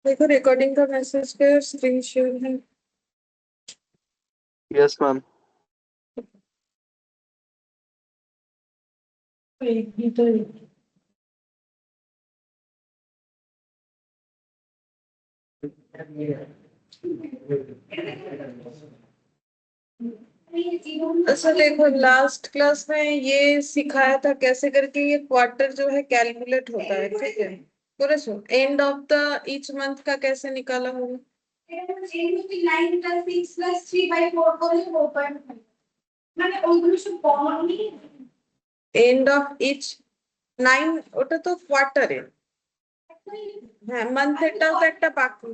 देखो रिकॉर्डिंग का मैसेज पे स्क्रीन शेयर है। Yes ma'am. अच्छा देखो लास्ट क्लास में ये सिखाया था कैसे करके ये क्वार्टर जो है कैलकुलेट होता है, ठीक है। पूरा सुन, end of the each month का कैसे निकाला होगा। এন্ড অফ ইচ 9, ওটা তো কোয়ার্টারে। হ্যাঁ, মান্থেরটাও তো একটা বাকি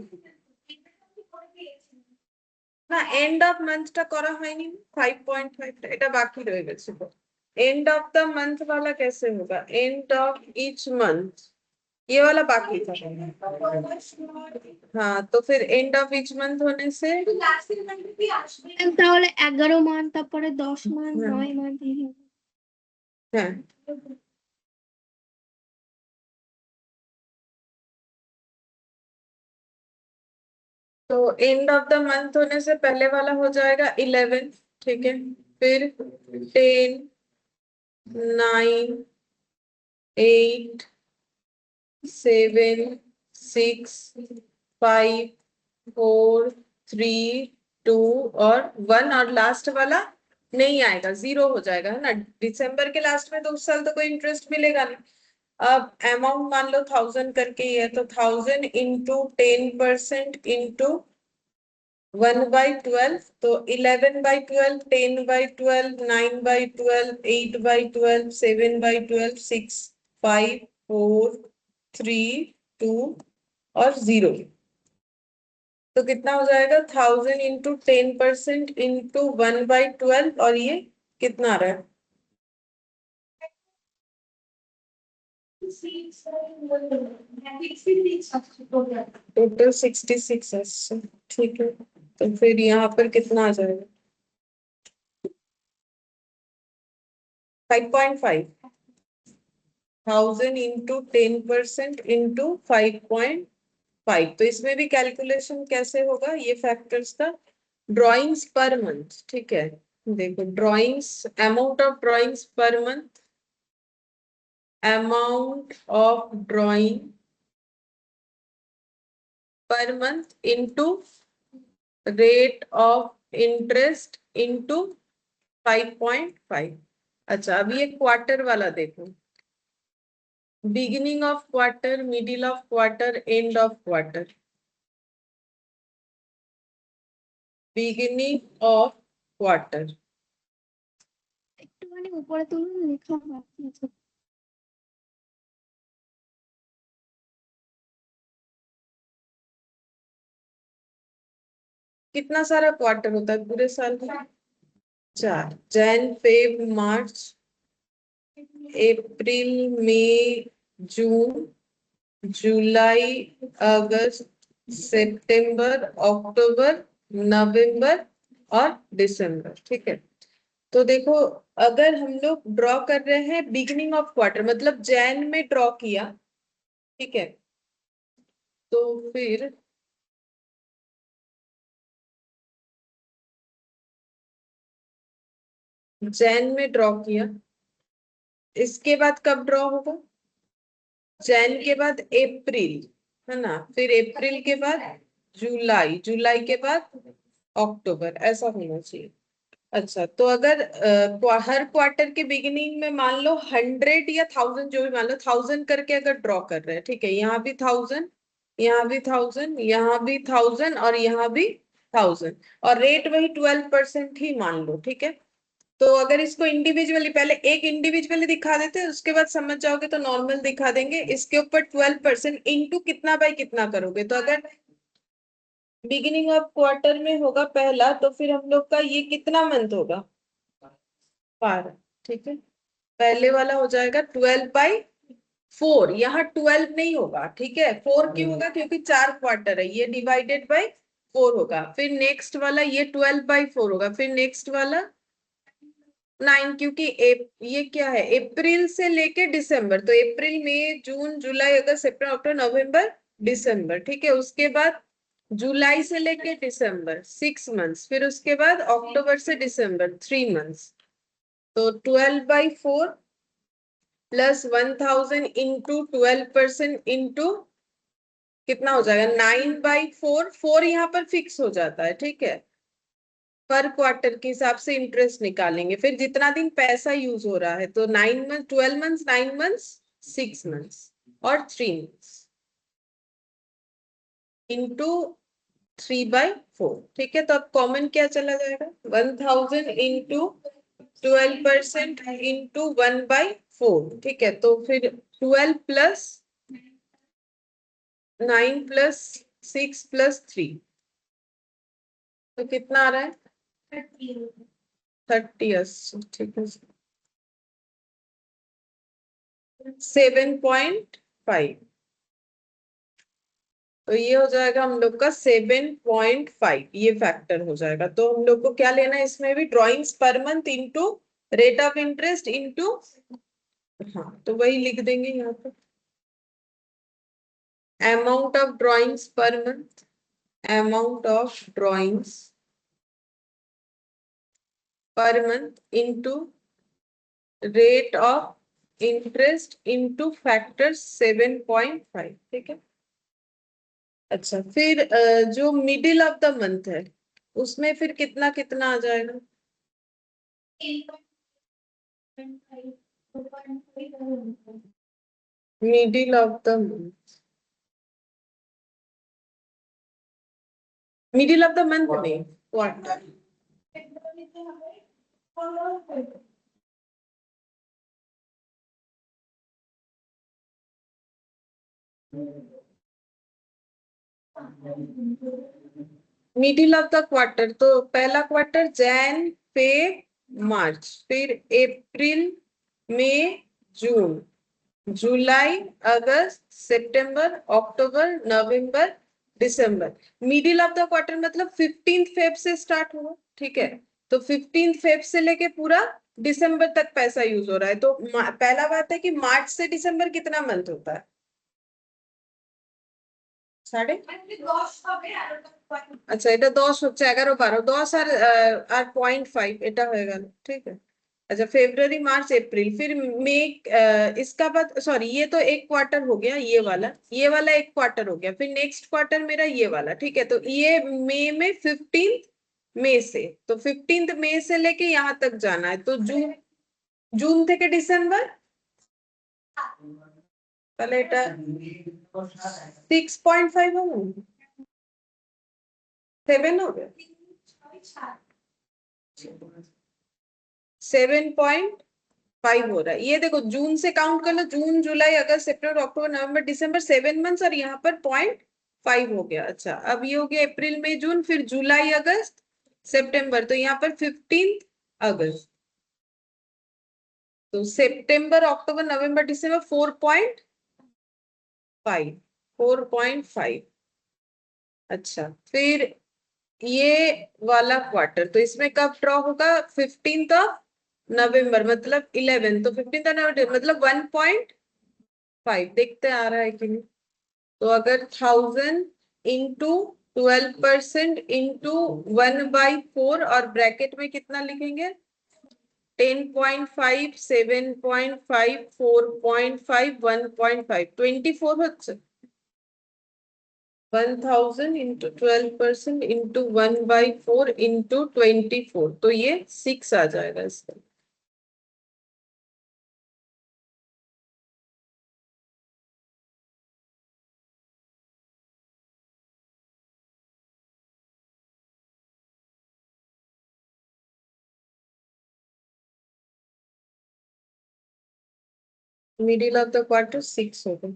না, এন্ড অফ মান্থটা করা হয়নি। 5.5 এটা বাকি রয়ে গেছে। एंड ऑफ द मंथ वाला कैसे होगा, एंड ऑफ ईच मंथ ये वाला बाकी था। हाँ तो फिर एंड ऑफ ईच मंथ होने से তাহলে 11 মান, তারপরে 10 মান, 9 মান। হ্যাঁ तो एंड ऑफ द मंथ होने से पहले वाला हो जाएगा 11, ठीक है। फिर 10, 9, 8, 7, 6, 5, 4, 3, 2 और 1, और लास्ट वाला नहीं आएगा, 0 हो जाएगा, है ना। दिसंबर के लास्ट में तो उस साल तो कोई इंटरेस्ट मिलेगा नहीं। अब अमाउंट मान लो 1000 करके ही है, तो 1000 इंटू 10% इंटू 1/12, तो 11/12, 10/12, 9/12, 8/12, 7/12, 6, 5, 4, 3, 2 और 0। तो कितना हो जाएगा 1000 इंटू 10% इंटू 1/12, और ये कितना आ रहा है। टोटल 66 है, ठीक है। तो फिर यहाँ पर कितना आ जाएगा 5.5, 1000 इंटू 10% इंटू 5.5। तो इसमें भी कैलकुलेशन कैसे होगा, ये फैक्टर्स का ड्राइंग्स पर मंथ, ठीक है। देखो drawings, amount of drawings per month, amount of drawing per month into rate of interest into 5.5। अच्छा अब ये क्वार्टर वाला देखो, beginning of quarter, middle of quarter, end of quarter. Beginning of quarter, একটুখানি উপরে তুলুন, লেখা বাকি আছে। कितना सारा क्वार्टर होता है पूरे साल में, 4। जैन, फेब, मार्च, अप्रैल, मई, जून, जुलाई, अगस्त, सितंबर, अक्टूबर, नवंबर और दिसंबर, ठीक है। तो देखो अगर हम लोग ड्रॉ कर रहे हैं बिगिनिंग ऑफ क्वार्टर, मतलब जैन में ड्रॉ किया, ठीक है। तो फिर जैन में ड्रॉ किया, इसके बाद कब ड्रॉ होगा, जैन के बाद अप्रैल, है ना। फिर अप्रैल के बाद जुलाई, जुलाई के बाद अक्टूबर, ऐसा होना चाहिए। अच्छा तो अगर हर क्वार्टर के बिगिनिंग में मान लो 100 या 1000, जो भी मान लो 1000 करके अगर ड्रॉ कर रहे हैं, ठीक है। यहाँ भी 1000, यहाँ भी 1000, यहाँ भी 1000 और यहाँ भी 1000, और रेट वही 12% ही मान लो, ठीक है। तो अगर इसको इंडिविजुअली, पहले एक इंडिविजुअली दिखा देते हैं, उसके बाद समझ जाओगे तो नॉर्मल दिखा देंगे। इसके ऊपर 12% इंटू कितना बाय कितना करोगे, तो अगर बिगिनिंग ऑफ क्वार्टर में होगा पहला, तो फिर हम लोग का ये कितना मंथ होगा 12, ठीक है। पहले वाला हो जाएगा 12/4, यहाँ 12 नहीं होगा, ठीक है। 4 क्यों होगा, क्योंकि 4 क्वार्टर है, ये डिवाइडेड बाय 4 होगा। फिर नेक्स्ट वाला ये 12/4 होगा, फिर नेक्स्ट वाला 9, क्योंकि ये क्या है, अप्रैल से लेके दिसंबर, तो अप्रैल, मई, जून, जुलाई, अगस्त, सितंबर, अक्टूबर, नवंबर, दिसंबर, ठीक है। उसके बाद जुलाई से लेके दिसंबर 6 मंथ्स, फिर उसके बाद अक्टूबर से दिसंबर 3 मंथ्स। तो 12/4 प्लस 1000 इंटू 12% इंटू कितना हो जाएगा 9/4। 4 यहाँ पर फिक्स हो जाता है, ठीक है। पर क्वार्टर के हिसाब से इंटरेस्ट निकालेंगे, फिर जितना दिन पैसा यूज हो रहा है। तो 9 मंथ, 12 मंथ्स, 9 मंथ्स, 6 मंथ्स और 3 मंथ्स इंटू 3/4, ठीक है। तो अब कॉमन क्या चला जाएगा 1000 इंटू 12% इंटू 1/4, ठीक है। तो फिर 12 प्लस 9 प्लस 6 प्लस 3, तो कितना आ रहा है 30, ठीक है। 7.5, तो ये हो जाएगा हम लोग का 7.5, ये फैक्टर हो जाएगा। तो हम लोग को क्या लेना है इसमें भी, drawings per month into rate of interest into, हाँ तो वही लिख देंगे यहाँ पर, amount of drawings per month, amount of drawings per month into rate of interest into factor 7.5, ठीक है। अच्छा, फिर जो मिडिल ऑफ द मंथ है उसमें फिर कितना कितना आ जाएगा, middle of the month, middle of the month नहीं, quarter. Middle of the quarter, तो पहला क्वार्टर जैन, फेब, मार्च, फिर अप्रैल, मई, जून, जुलाई, अगस्त, सितंबर, अक्टूबर, नवंबर, दिसंबर। मिडिल ऑफ द क्वार्टर मतलब 15 फेब से स्टार्ट होगा, ठीक है। तो 15 फेब से लेके पूरा दिसंबर तक पैसा यूज हो रहा है। तो पहला बात है कि मार्च से दिसंबर कितना मंथ होता है, সাড়ে, আচ্ছা এটা 10 হচ্ছে, 11, 12, 10 আর 0.5 এটা হয়ে গেল, ঠিক है। अच्छा, फरवरी, मार्च, अप्रैल, फिर मई, इसका बाद सॉरी ये तो एक क्वार्टर हो गया, ये वाला एक क्वार्टर हो गया। फिर नेक्स्ट क्वार्टर मेरा ये वाला, ठीक है। तो ये मई में 15 मई से, तो 15 मई से लेके यहाँ तक जाना है। तो जून, जून থেকে ডিসেম্বর, তাহলে এটা 6.5 হবে না? 7 हो गया, 7.5 हो रहा है। ये देखो जून से काउंट कर लो, जून, जुलाई, अगस्त, सितंबर, अक्टूबर, नवंबर, दिसंबर, 7 मंथ्स, और यहाँ पर 0.5 हो गया। अच्छा, अब ये हो गया अप्रैल, मई, जून, फिर जुलाई, अगस्त, सितंबर, तो यहाँ पर 15 अगस्त। तो सितंबर, अक्टूबर, नवंबर, दिसंबर 4.5, 4.5। अच्छा, फिर ये वाला क्वार्टर तो इसमें कब ड्रॉ होगा, 15 नवंबर मतलब 11, तो 15 नवंबर मतलब 1.5, देखते आ रहा है कि नहीं। तो अगर 1000 इंटू 12% इंटू 1/4 और ब्रैकेट में कितना लिखेंगे 10.5, 7.5, 4.5, 1.5, 24 হচ্ছে। 1000 इंटू 12% इंटू 1/4 इंटू 24, तो ये 6 आ जाएगा इसका। मिडिल ऑफ द क्वार्टर 6 होगा,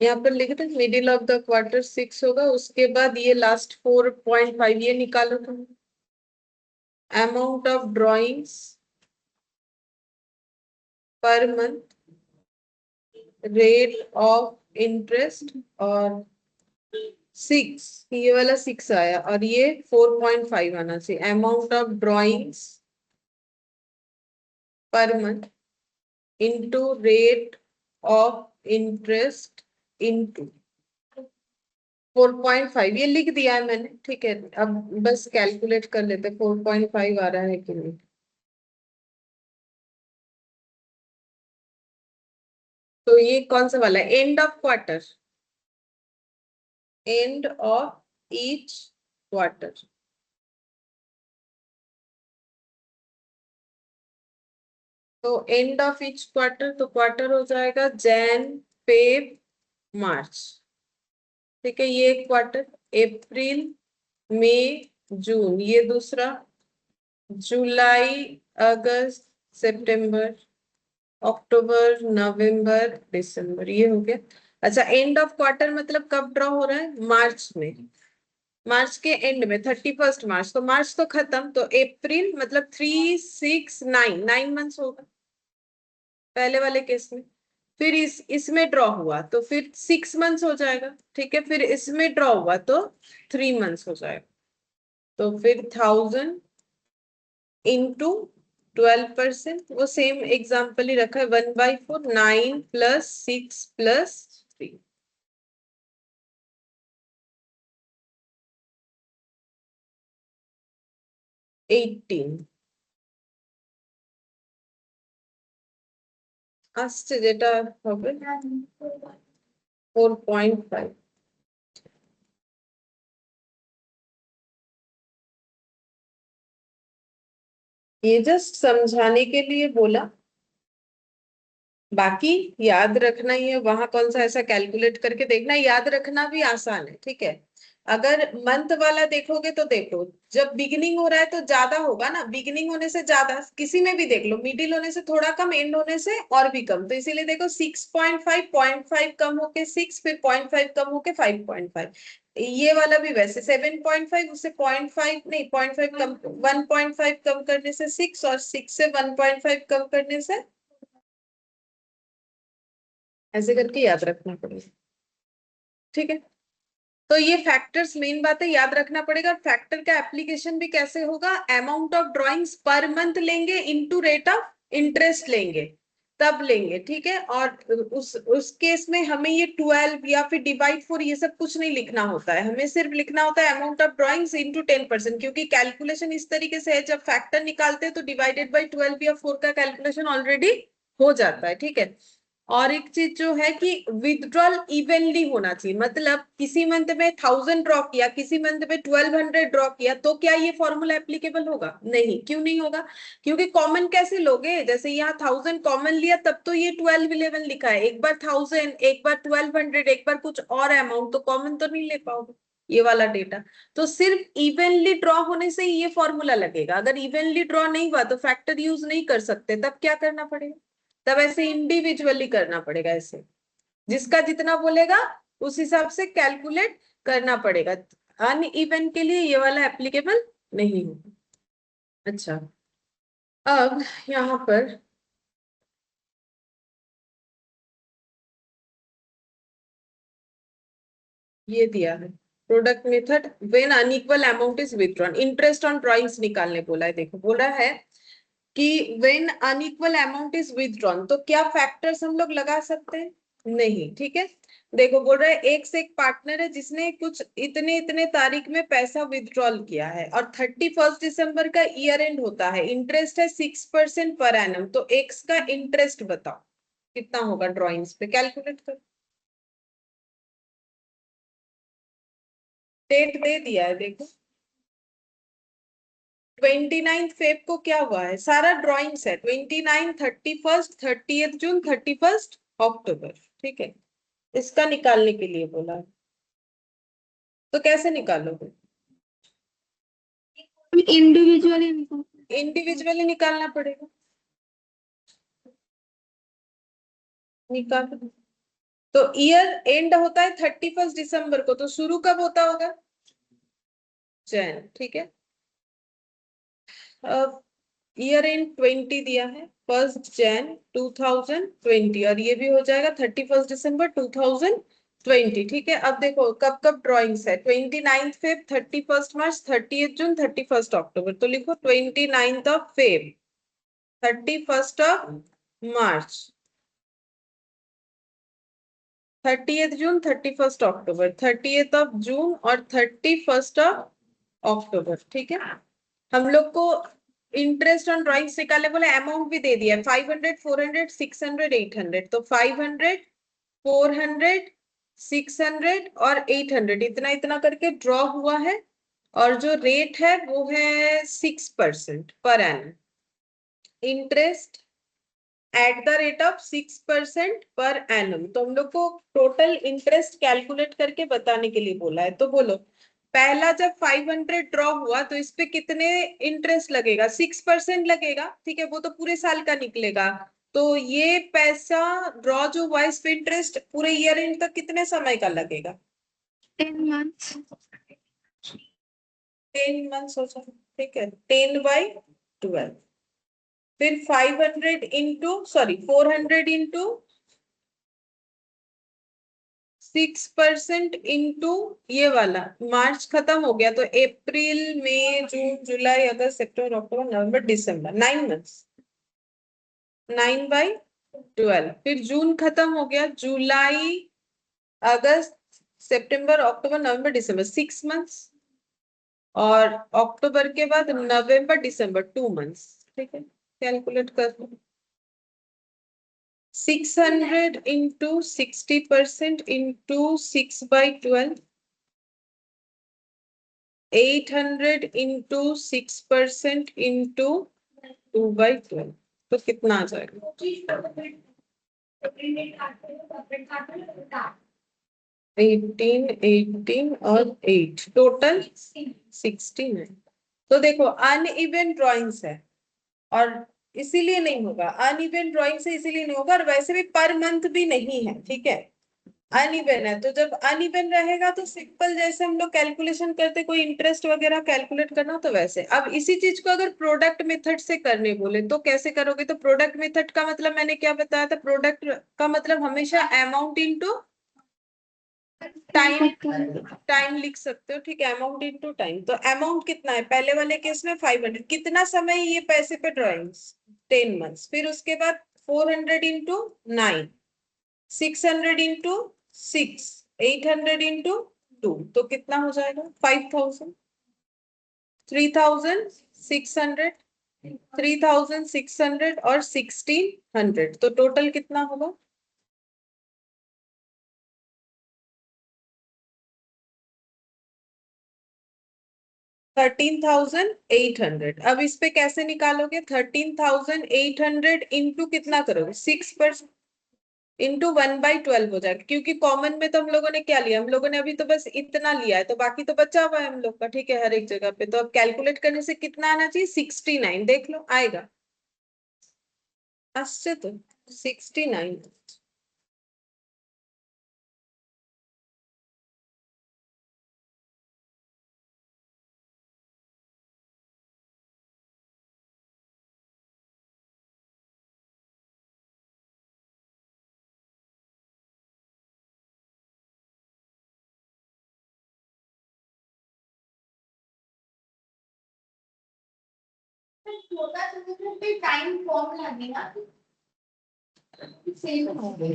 यहाँ पर लिख दे मिडिल ऑफ द क्वार्टर 6 होगा। उसके बाद ये लास्ट 4.5 ये निकालो तुम, amount of drawings per month, rate of interest, और 6, ये वाला 6 आया, और ये 4.5 आना चाहिए। Amount of drawings per month into rate of interest into 4.5 ये लिख दिया है मैंने, ठीक है। अब बस कैलकुलेट कर लेते 4.5 आ रहा है कि नहीं। तो ये कौन सा वाला है, end of quarter, end of each quarter. तो एंड ऑफ ईच क्वार्टर, तो क्वार्टर हो जाएगा जैन, फेब, मार्च, ठीक है, ये एक क्वार्टर। अप्रैल, मई, जून ये दूसरा, जुलाई, अगस्त, सितंबर, अक्टूबर, नवंबर, दिसंबर, ये हो गया। अच्छा, एंड ऑफ क्वार्टर मतलब कब ड्रॉ हो रहा है, मार्च में, मार्च के एंड में, 31 मार्च, तो मार्च तो खत्म, तो अप्रैल मतलब 3, 6, 9, 9 मंथ्स होगा पहले वाले केस में। फिर इसमें ड्रॉ हुआ तो फिर 6 मंथ्स हो जाएगा, ठीक है। फिर इसमें ड्रॉ हुआ तो 3 मंथ्स हो जाएगा। तो फिर 1000 × 12%, वो सेम एग्जाम्पल ही रखा है, 1/4, 9 + 6 + 3, 18 আসছে যেটা হবে 4.5। ये जस्ट समझाने के लिए बोला, बाकी याद रखना ही है, वहां कौन सा ऐसा कैलकुलेट करके देखना, याद रखना भी आसान है, ठीक है। अगर मंथ वाला देखोगे तो देखो, जब बिगिनिंग हो रहा है तो ज्यादा होगा ना, बिगिनिंग होने से ज्यादा, किसी में भी देख लो, मिडिल होने से थोड़ा कम, एंड होने से और भी कम, तो इसीलिए देखो 6.5, 0.5 कम होके 6, फिर 0.5 कम होके 5.5। ये वाला भी वैसे 7.5, उससे 0.5 नहीं, 0.5 कम, 1.5 कम करने से 6, और 6 से 1.5 कम करने से, ऐसे करके याद रखना पड़ेगा, ठीक है। तो ये फैक्टर्स मेन बात है, याद रखना पड़ेगा। फैक्टर का एप्लीकेशन भी कैसे होगा, amount of drawings per month लेंगे इनटू रेट ऑफ इंटरेस्ट लेंगे, तब लेंगे, ठीक है। और उस केस में हमें ये 12 या फिर डिवाइड 4 ये सब कुछ नहीं लिखना होता है, हमें सिर्फ लिखना होता है अमाउंट ऑफ ड्राइंग्स इनटू 10%, क्योंकि कैलकुलेशन इस तरीके से है, जब फैक्टर निकालते हैं तो डिवाइडेड बाई 12 या 4 का कैलकुलेशन ऑलरेडी हो जाता है, ठीक है। और एक चीज जो है कि विथड्रॉल इवनली होना चाहिए, मतलब किसी मंथ में 1000 ड्रॉ किया, किसी मंथ में 1200 ड्रॉ किया, तो क्या ये फॉर्मूला एप्लीकेबल होगा, नहीं, क्यों नहीं होगा, क्योंकि कॉमन कैसे लोगे, जैसे यहाँ 1000 कॉमन लिया तब तो ये 1211 लिखा है, एक बार 1000, एक बार 1200, एक बार कुछ और अमाउंट, तो कॉमन तो नहीं ले पाओगे ये वाला डेटा। तो सिर्फ इवनली ड्रॉ होने से ही ये फॉर्मूला लगेगा, अगर इवनली ड्रॉ नहीं हुआ तो फैक्टर यूज नहीं कर सकते, तब क्या करना पड़ेगा, तब ऐसे इंडिविजुअली करना पड़ेगा, ऐसे जिसका जितना बोलेगा उस हिसाब से कैलकुलेट करना पड़ेगा। अन इवन के लिए ये वाला एप्लीकेबल नहीं होगा। अच्छा, अब यहाँ पर ये दिया है product method when unequal amount is withdrawn, interest on drawings निकालने बोला है, देखो बोला है कि when unequal amount is withdrawn, तो क्या फैक्टर्स हम लोग लगा सकते हैं, नहीं, ठीक है। देखो बोल रहा है एक से एक पार्टनर है जिसने कुछ इतने इतने तारीख में पैसा विथड्रॉल किया है, और 31 दिसंबर का ईयर एंड होता है, इंटरेस्ट है 6% पर एनम, तो एक्स का इंटरेस्ट बताओ कितना होगा, ड्रॉइंग्स पे कैलकुलेट कर। डेट दे दिया है देखो, 29 फेब को क्या हुआ है, सारा ड्राइंग्स है, 29, 31, 30 जून, 31 अक्टूबर, ठीक है। इसका निकालने के लिए बोला है, तो कैसे निकालोगे, इंडिविजुअली निकाल। इंडिविजुअली निकालना पड़ेगा, निकाल। तो ईयर एंड होता है 31 दिसंबर को, तो शुरू कब होता होगा, जैन, ठीक है। अब ईयर एंड 20 दिया है, 1 Jan 2020, और ये भी हो जाएगा 31 दिसंबर 2020, ठीक है। अब देखो कब कब ड्रॉइंग्स है, 29 फेब, 31 मार्च, 30 जून, 31 अक्टूबर, तो लिखो 29 Feb, 31 March, 30th June 31st October, 30th of June और 31st ऑफ अक्टूबर, ठीक है। हम लोग को इंटरेस्ट ऑन ड्रॉइंग्स निकालने बोले, अमाउंट भी दे दिया 500, 400, 600, 800। तो 500, 400, 600 और 800 इतना इतना करके ड्रॉ हुआ है। और जो रेट है वो है 6% per annum. Interest at the rate of 6% per annum. तो हम लोग को टोटल इंटरेस्ट कैलकुलेट करके बताने के लिए बोला है। तो बोलो, पहला जब 500 ड्रॉ हुआ तो इस पे कितने इंटरेस्ट लगेगा? 6% लगेगा, ठीक है। वो तो पूरे साल का निकलेगा। तो ये पैसा ड्रॉ जो हुआ, इस पे इंटरेस्ट पूरे ईयर एंड तक कितने समय का लगेगा? 10 months. 10 मंथ्स हो जाए, ठीक है। 10/12। फिर 500 इंटू, सॉरी 400 इंटू 6% इंटू ये वाला, मार्च खत्म हो गया तो अप्रैल मई जून जुलाई अगस्त सितंबर अक्टूबर नवंबर दिसंबर, 9 मंथ्स। 9/12। फिर जून खत्म हो गया, जुलाई अगस्त सितंबर अक्टूबर नवंबर दिसंबर, 6 मंथ्स। और अक्टूबर के बाद नवंबर दिसंबर, 2 मंथ्स, ठीक है। कैलकुलेट कर, 600 इंटू 60% इंटू 6/12, 800 इंटू 6% इंटू 2/12। तो कितना आ जाएगा? 18, 18 और 8, टोटल 16 है। तो देखो अनइवन ड्राइंग्स है और इसीलिए नहीं होगा। अनइवन ड्राइंग से इसीलिए नहीं होगा, और वैसे भी पर मंथ भी नहीं है, ठीक है। अनइवन है, तो जब अनइवन रहेगा तो सिंपल जैसे हम लोग कैलकुलेशन करते, कोई इंटरेस्ट वगैरह कैलकुलेट करना, तो वैसे। अब इसी चीज को अगर प्रोडक्ट मेथड से करने बोले तो कैसे करोगे? तो प्रोडक्ट मेथड का मतलब मैंने क्या बताया था? प्रोडक्ट का मतलब हमेशा अमाउंट इंटू टाइम, टाइम लिख सकते हो, ठीक है। Amount into time. तो अमाउंट कितना है पहले वाले केस में? 500। कितना समय ये पैसे पे ड्रॉइंग्स? 10 मंथ्स। फिर उसके बाद 400 इंटू 9, 600 इंटू 6, 800 इंटू 2, तो कितना हो जाएगा? 5000, 3600, 3600 और 1600, तो टोटल कितना होगा? 13,800। अब इस पे कैसे निकालोगे? 13,800 इंटू कितना करोगे? 6% इंटू 1/12 हो जाएगा, क्योंकि कॉमन में तो हम लोगों ने क्या लिया? हम लोगों ने अभी तो बस इतना लिया है, तो बाकी तो बचा हुआ है हम लोग का, ठीक है, हर एक जगह पे। तो अब कैलकुलेट करने से कितना आना चाहिए? 69। देख लो आएगा, आश्चर्य तो 69।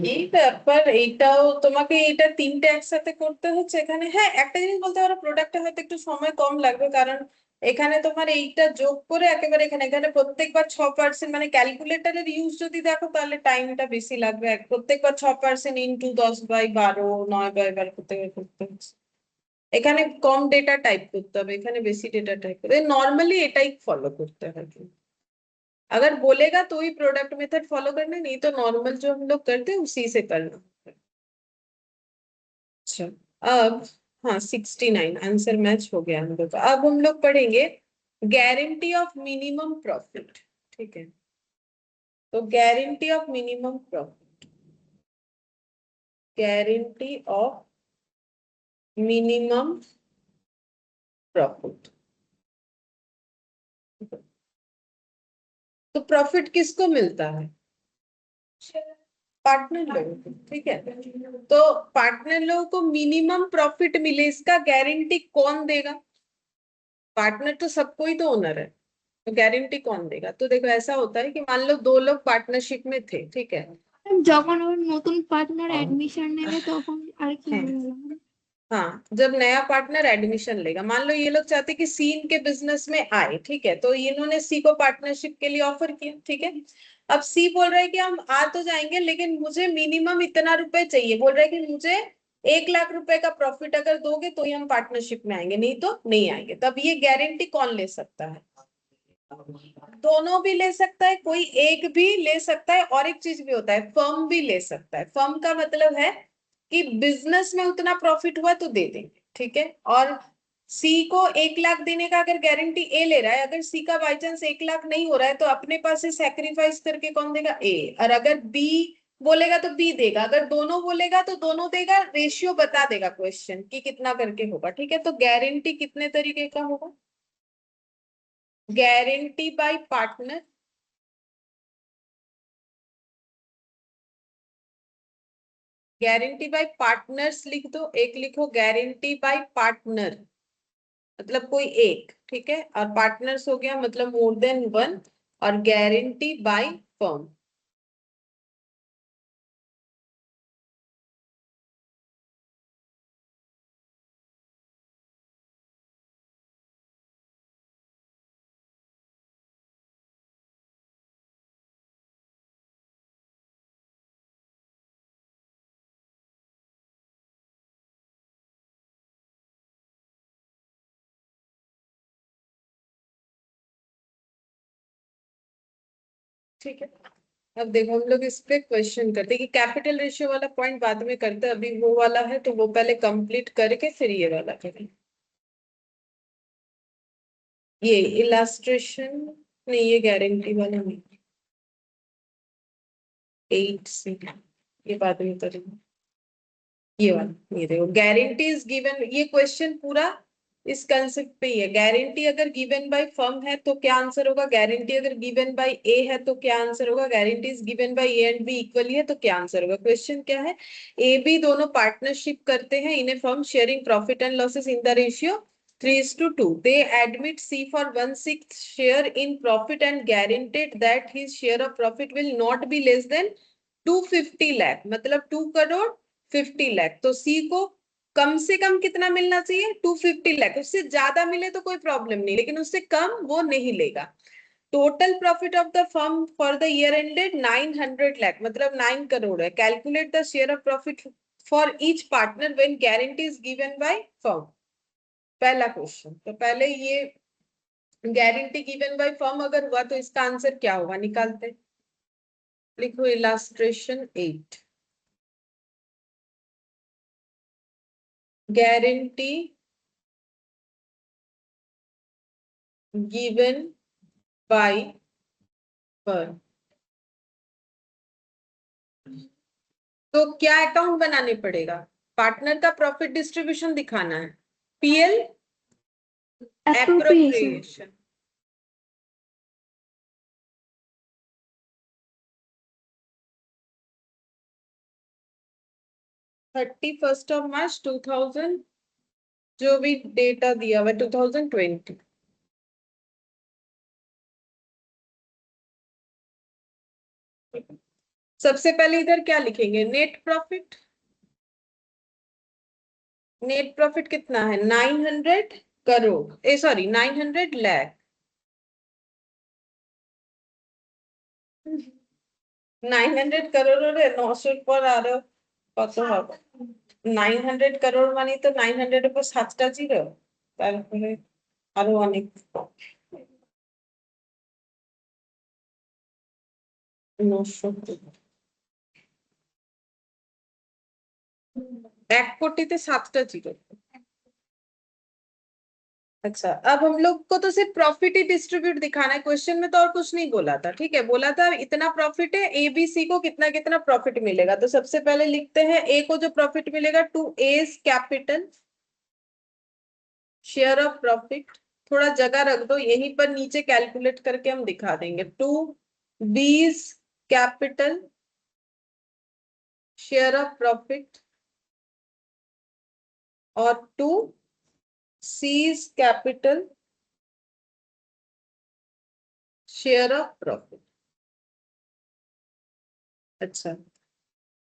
এইটার এইটাও তোমাকে এইটা তিনটে একসাথে করতে হচ্ছে এখানে। হ্যাঁ, একটা জিনিস বলতে পারো, প্রোডাক্টে হয়তো একটু সময় কম লাগবে, কারণ এখানে তোমার এইটা যোগ করে একেবারে এখানে এখানে প্রত্যেকবার 6%, মানে ক্যালকুলেটরের ইউজ যদি দেখো তাহলে টাইমটা বেশি লাগবে। প্রত্যেকবার 6% ইন্টু 10/12, 9/12 করতে করতে হচ্ছে। এখানে কম ডেটা টাইপ করতে হবে, এখানে বেশি ডেটা টাইপ করতে হবে। नॉर्मली এটাই ফলো করতে হবে। अगर बोलेगा तो ही प्रोडक्ट मेथड फॉलो करना, नहीं तो नॉर्मल जो हम लोग करते हैं उसी से करना। अच्छा, अब हाँ 69 आंसर मैच हो गया हम लोग का। अब हम लोग पढ़ेंगे गारंटी ऑफ मिनिमम प्रॉफिट, ठीक है। तो guarantee of minimum profit, guarantee of minimum profit. तो प्रॉफिट किसको मिलता है? पार्टनर लोगों को, ठीक है। तो पार्टनर लोगों को मिनिमम प्रॉफिट मिले, इसका गारंटी कौन देगा? पार्टनर तो सबको ही तो ओनर है, तो गारंटी कौन देगा? तो देखो ऐसा होता है कि मान लो दो लोग पार्टनरशिप में थे, ठीक है। যখন ওর নতুন পার্টনার অ্যাডমিশন নেবে তখন আর কি হ্যাঁ বলবো? हाँ, जब नया पार्टनर एडमिशन लेगा, मान लो ये लोग चाहते कि सी इनके बिजनेस में आए, ठीक है, तो इन्होंने सी को पार्टनरशिप के लिए ऑफर किया, ठीक है। अब सी बोल रहा है कि हम आ तो जाएंगे लेकिन मुझे मिनिमम इतना रुपए चाहिए, बोल रहा है कि मुझे 1 लाख रुपए का प्रॉफिट अगर दोगे तो ही हम पार्टनरशिप में आएंगे, नहीं तो नहीं आएंगे। तब ये गारंटी कौन ले सकता है? दोनों भी ले सकता है, कोई एक भी ले सकता है, और एक चीज भी होता है, फर्म भी ले सकता है। फर्म का मतलब है कि बिजनेस में उतना प्रॉफिट हुआ तो दे देंगे, ठीक है। और सी को 1 लाख देने का अगर गारंटी ए ले रहा है, अगर सी का बाई चांस 1 लाख नहीं हो रहा है तो अपने पास से सेक्रीफाइस करके कौन देगा? ए। और अगर बी बोलेगा तो बी देगा, अगर दोनों बोलेगा तो दोनों देगा, रेशियो बता देगा क्वेश्चन कि कितना करके होगा, ठीक है। तो गारंटी कितने तरीके का होगा? Guarantee bye partner, guarantee bye partners लिख दो, एक लिखो गारंटी बाय पार्टनर, मतलब कोई एक, ठीक है। और पार्टनर्स हो गया मतलब मोर देन वन, और गारंटी बाय फर्म। ठीक है, अब देखो हम लोग इस पे क्वेश्चन करते हैं कि कैपिटल रेशियो वाला पॉइंट बाद में करते हैं, अभी वो वाला है तो वो पहले कंप्लीट करके फिर ये वाला करें। ये इलास्ट्रेशन नहीं, ये गारंटी वाला नहीं, 8 से ये बाद में करेंगे। ये वाला, ये देखो गारंटी इज गिवन, ये क्वेश्चन पूरा इस कंसेप्ट पे ही है। गारंटी अगर गिवन बाय फर्म है तो क्या आंसर होगा? गारंटी अगर गिवन बाय ए है तो क्या आंसर होगा? Guarantee is given by A and be equally है तो क्या आंसर होगा? क्वेश्चन क्या है? ए बी दोनों पार्टनरशिप करते हैं in a firm sharing profit and losses in the ratio 3:2. They admit C for 1/6 share in profit and guaranteed that his share of profit will not be less than 250 lakh, मतलब 2 करोड़ 50 लाख। तो सी को कम से कम कितना मिलना चाहिए? 250 लाख। उससे ज्यादा मिले तो कोई प्रॉब्लम नहीं, लेकिन उससे कम वो नहीं लेगा। Total profit of the firm for the year ended 900 lakh, मतलब 9 करोड़ है। Calculate the share of profit for each partner when guarantee is given by firm. पहला क्वेश्चन, तो पहले ये गारंटी गिवन बाय फर्म अगर हुआ तो इसका आंसर क्या होगा, निकालते। लिखो illustration 8, guarantee given by firm. तो क्या अकाउंट बनाने पड़ेगा? पार्टनर का प्रॉफिट डिस्ट्रीब्यूशन दिखाना है, पीएल Appropriation. एप्रोप्रिएशन। March 31, 2000, जो भी डेटा दिया हुआ 2020। सबसे पहले इधर क्या लिखेंगे? Net profit. नेट प्रॉफिट कितना है? 900 करोड़, सॉरी 900 लाख। 900 करोड़ और 900 पर আর কত হবে? 900 করোড় মানে তো 900 এর উপর 7টা জিরো, তারপরে আরো অনেক 900, 1 কোটিতে 7টা জিরো। अच्छा, अब हम लोग को तो सिर्फ प्रॉफिट ही डिस्ट्रीब्यूट दिखाना है, क्वेश्चन में तो और कुछ नहीं बोला था, ठीक है। बोला था इतना प्रॉफिट है, एबीसी को कितना कितना प्रॉफिट मिलेगा। तो सबसे पहले लिखते हैं ए को जो प्रॉफिट मिलेगा, 2A's capital share of profit. थोड़ा जगह रख दो यहीं पर, नीचे कैलकुलेट करके हम दिखा देंगे। 2B's capital share of profit और 2C's capital share of profit. अच्छा,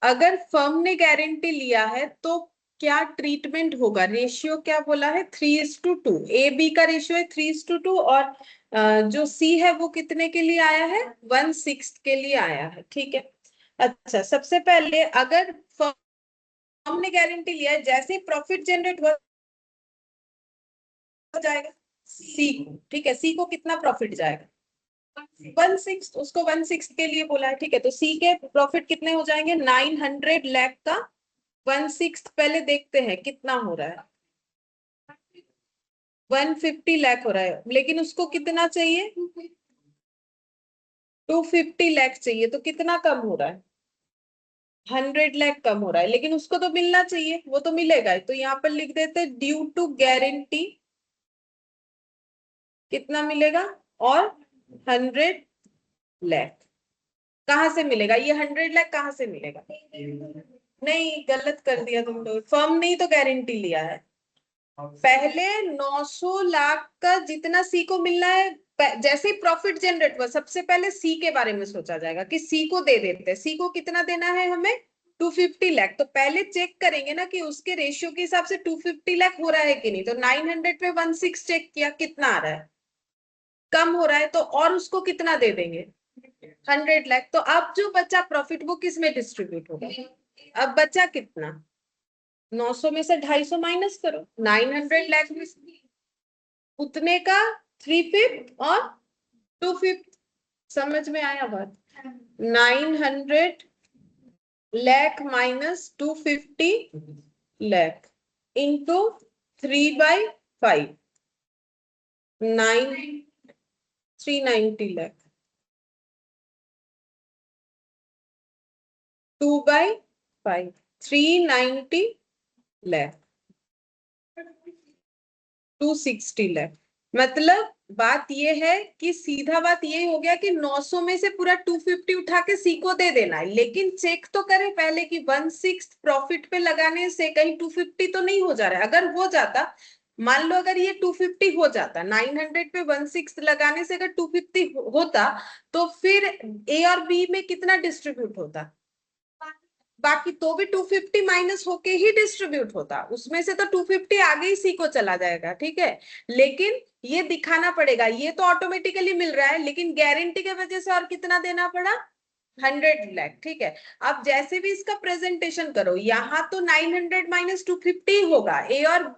अगर फर्म ने गारंटी लिया है तो क्या ट्रीटमेंट होगा, रेशियो क्या बोला है, 3:2। ए बी का रेशियो है 3:2 और जो सी है वो कितने के लिए आया है, 1/6 के लिए आया है, ठीक है। अच्छा, सबसे पहले अगर फर्म ने गारंटी लिया है, जैसे प्रॉफिट जनरेट हो जाएगा सी को, ठीक है, सी को कितना प्रॉफिट जाएगा, 1/6, उसको 1/6 के लिए बोला है, ठीक है। तो सी के प्रॉफिट कितने हो जाएंगे, 900 लाख का 1/6 पहले देखते हैं कितना हो रहा है, 150 लाख हो रहा है, लेकिन उसको कितना चाहिए, 250 लाख चाहिए, तो कितना कम हो रहा है, 100 लाख कम हो रहा है, लेकिन उसको तो मिलना चाहिए, वो तो मिलेगा। तो यहाँ पर लिख देते ड्यू टू गारंटी कितना मिलेगा, और 100 लाख कहाँ से मिलेगा, ये 100 लाख कहाँ से मिलेगा, नहीं गलत कर दिया तुम लोग, फर्म ने ही तो गारंटी लिया है। पहले 900 लाख का जितना सी को मिलना है, जैसे ही प्रॉफिट जनरेट हुआ सबसे पहले सी के बारे में सोचा जाएगा कि सी को दे देते हैं, सी को कितना देना है हमें, 250 लाख। तो पहले चेक करेंगे ना कि उसके रेशियो के हिसाब से 250 लाख हो रहा है कि नहीं, तो 900 पे 1/6 चेक किया, कितना आ रहा है, कम हो रहा है, तो और उसको कितना दे देंगे, 100 लाख। तो अब जो बचा प्रॉफिट वो किस में डिस्ट्रीब्यूट होगा, अब बचा कितना, 900 में से 250 माइनस करो, 900 लाख में उतने का 3/5 और 2/5, समझ में आया बात, 900 लाख माइनस 250 लाख इंटू 3/5, 390 लाख, 2/5, 390 लाख, 260 लाख। मतलब बात ये है कि सीधा बात ये हो गया कि 900 में से पूरा 250 उठा के सी को दे देना है, लेकिन चेक तो करें पहले कि 1/6 प्रॉफिट पे लगाने से कहीं 250 तो नहीं हो जा रहा है। अगर हो जाता, मान लो अगर ये 250 हो जाता, 900 पे 1/6 लगाने से अगर 250 होता, तो फिर ए और बी में कितना डिस्ट्रीब्यूट होता, बाकी तो भी 250 माइनस होके ही डिस्ट्रीब्यूट होता, उसमें से तो 250 आगे ही सी को चला जाएगा, ठीक है। लेकिन ये दिखाना पड़ेगा, ये तो ऑटोमेटिकली मिल रहा है, लेकिन गारंटी की वजह से और कितना देना पड़ा, 100 लाख, ठीक है। अब जैसे भी इसका प्रेजेंटेशन करो, यहाँ तो 900 माइनस 250 होगा ए और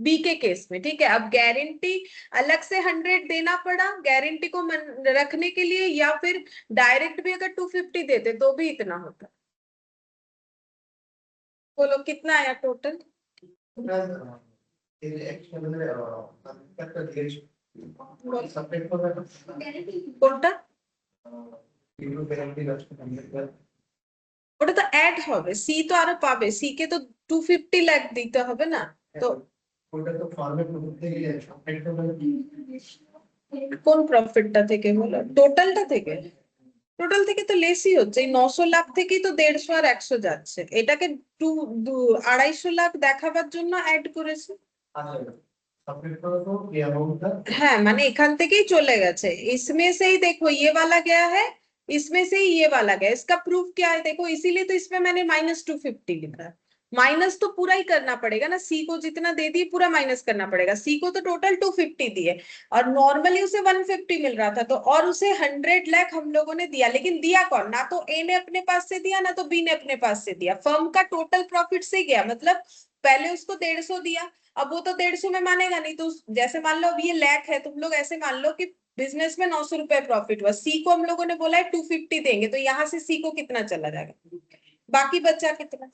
बी के केस में, ठीक है। अब गारंटी अलग से 100 देना पड़ा गारंटी को रखने के लिए, या फिर डायरेक्ट भी अगर 250 देते तो भी इतना होता। बोलो कितना आया टोटल, কোনটা, ওটা তো অ্যাড হবে, সি তো আরো পাবে, সি কে তো 250 লাখ দিতে হবে না, তো ওটা তো ফার্মে করতে গেলে একটা কোন প্রফিটটা থেকে বলো, টোটালটা থেকে, টোটাল থেকে তো লেসই হচ্ছে, এই 900 লাখ থেকেই তো 150 আর 100 যাচ্ছে, এটাকে 250 লাখ দেখাবার জন্য অ্যাড করেছে। সাবমিট করো তো এই অ্যামাউন্টটা হ্যাঁ মানে এখান থেকেই চলে গেছে, इसमें से ही देखो ये वाला गया है, इसमें से ही ये वाला गया, इसका प्रूफ क्या है देखो, इसीलिए तो इसमें मैंने -250 लिखा है। माइनस तो पूरा ही करना पड़ेगा ना, सी को जितना दे दिए पूरा माइनस करना पड़ेगा, सी को तो टोटल 250 दिए और नॉर्मली उसे 150 मिल रहा था, तो और उसे 100 लाख हम लोगों ने दिया, लेकिन दिया कौन, ना तो ए ने अपने पास से दिया ना तो बी ने अपने पास से दिया, फर्म का टोटल प्रॉफिट से गया, मतलब पहले उसको 150 दिया, अब वो तो 150 में मानेगा नहीं, तो जैसे मान लो अब ये लाख है, तुम लोग ऐसे मान लो कि बिजनेस में 900 रुपए प्रॉफिट हुआ, सी को हम लोगों ने बोला है 250 देंगे, तो यहाँ से सी को कितना चला जाएगा, बाकी बचा कितना,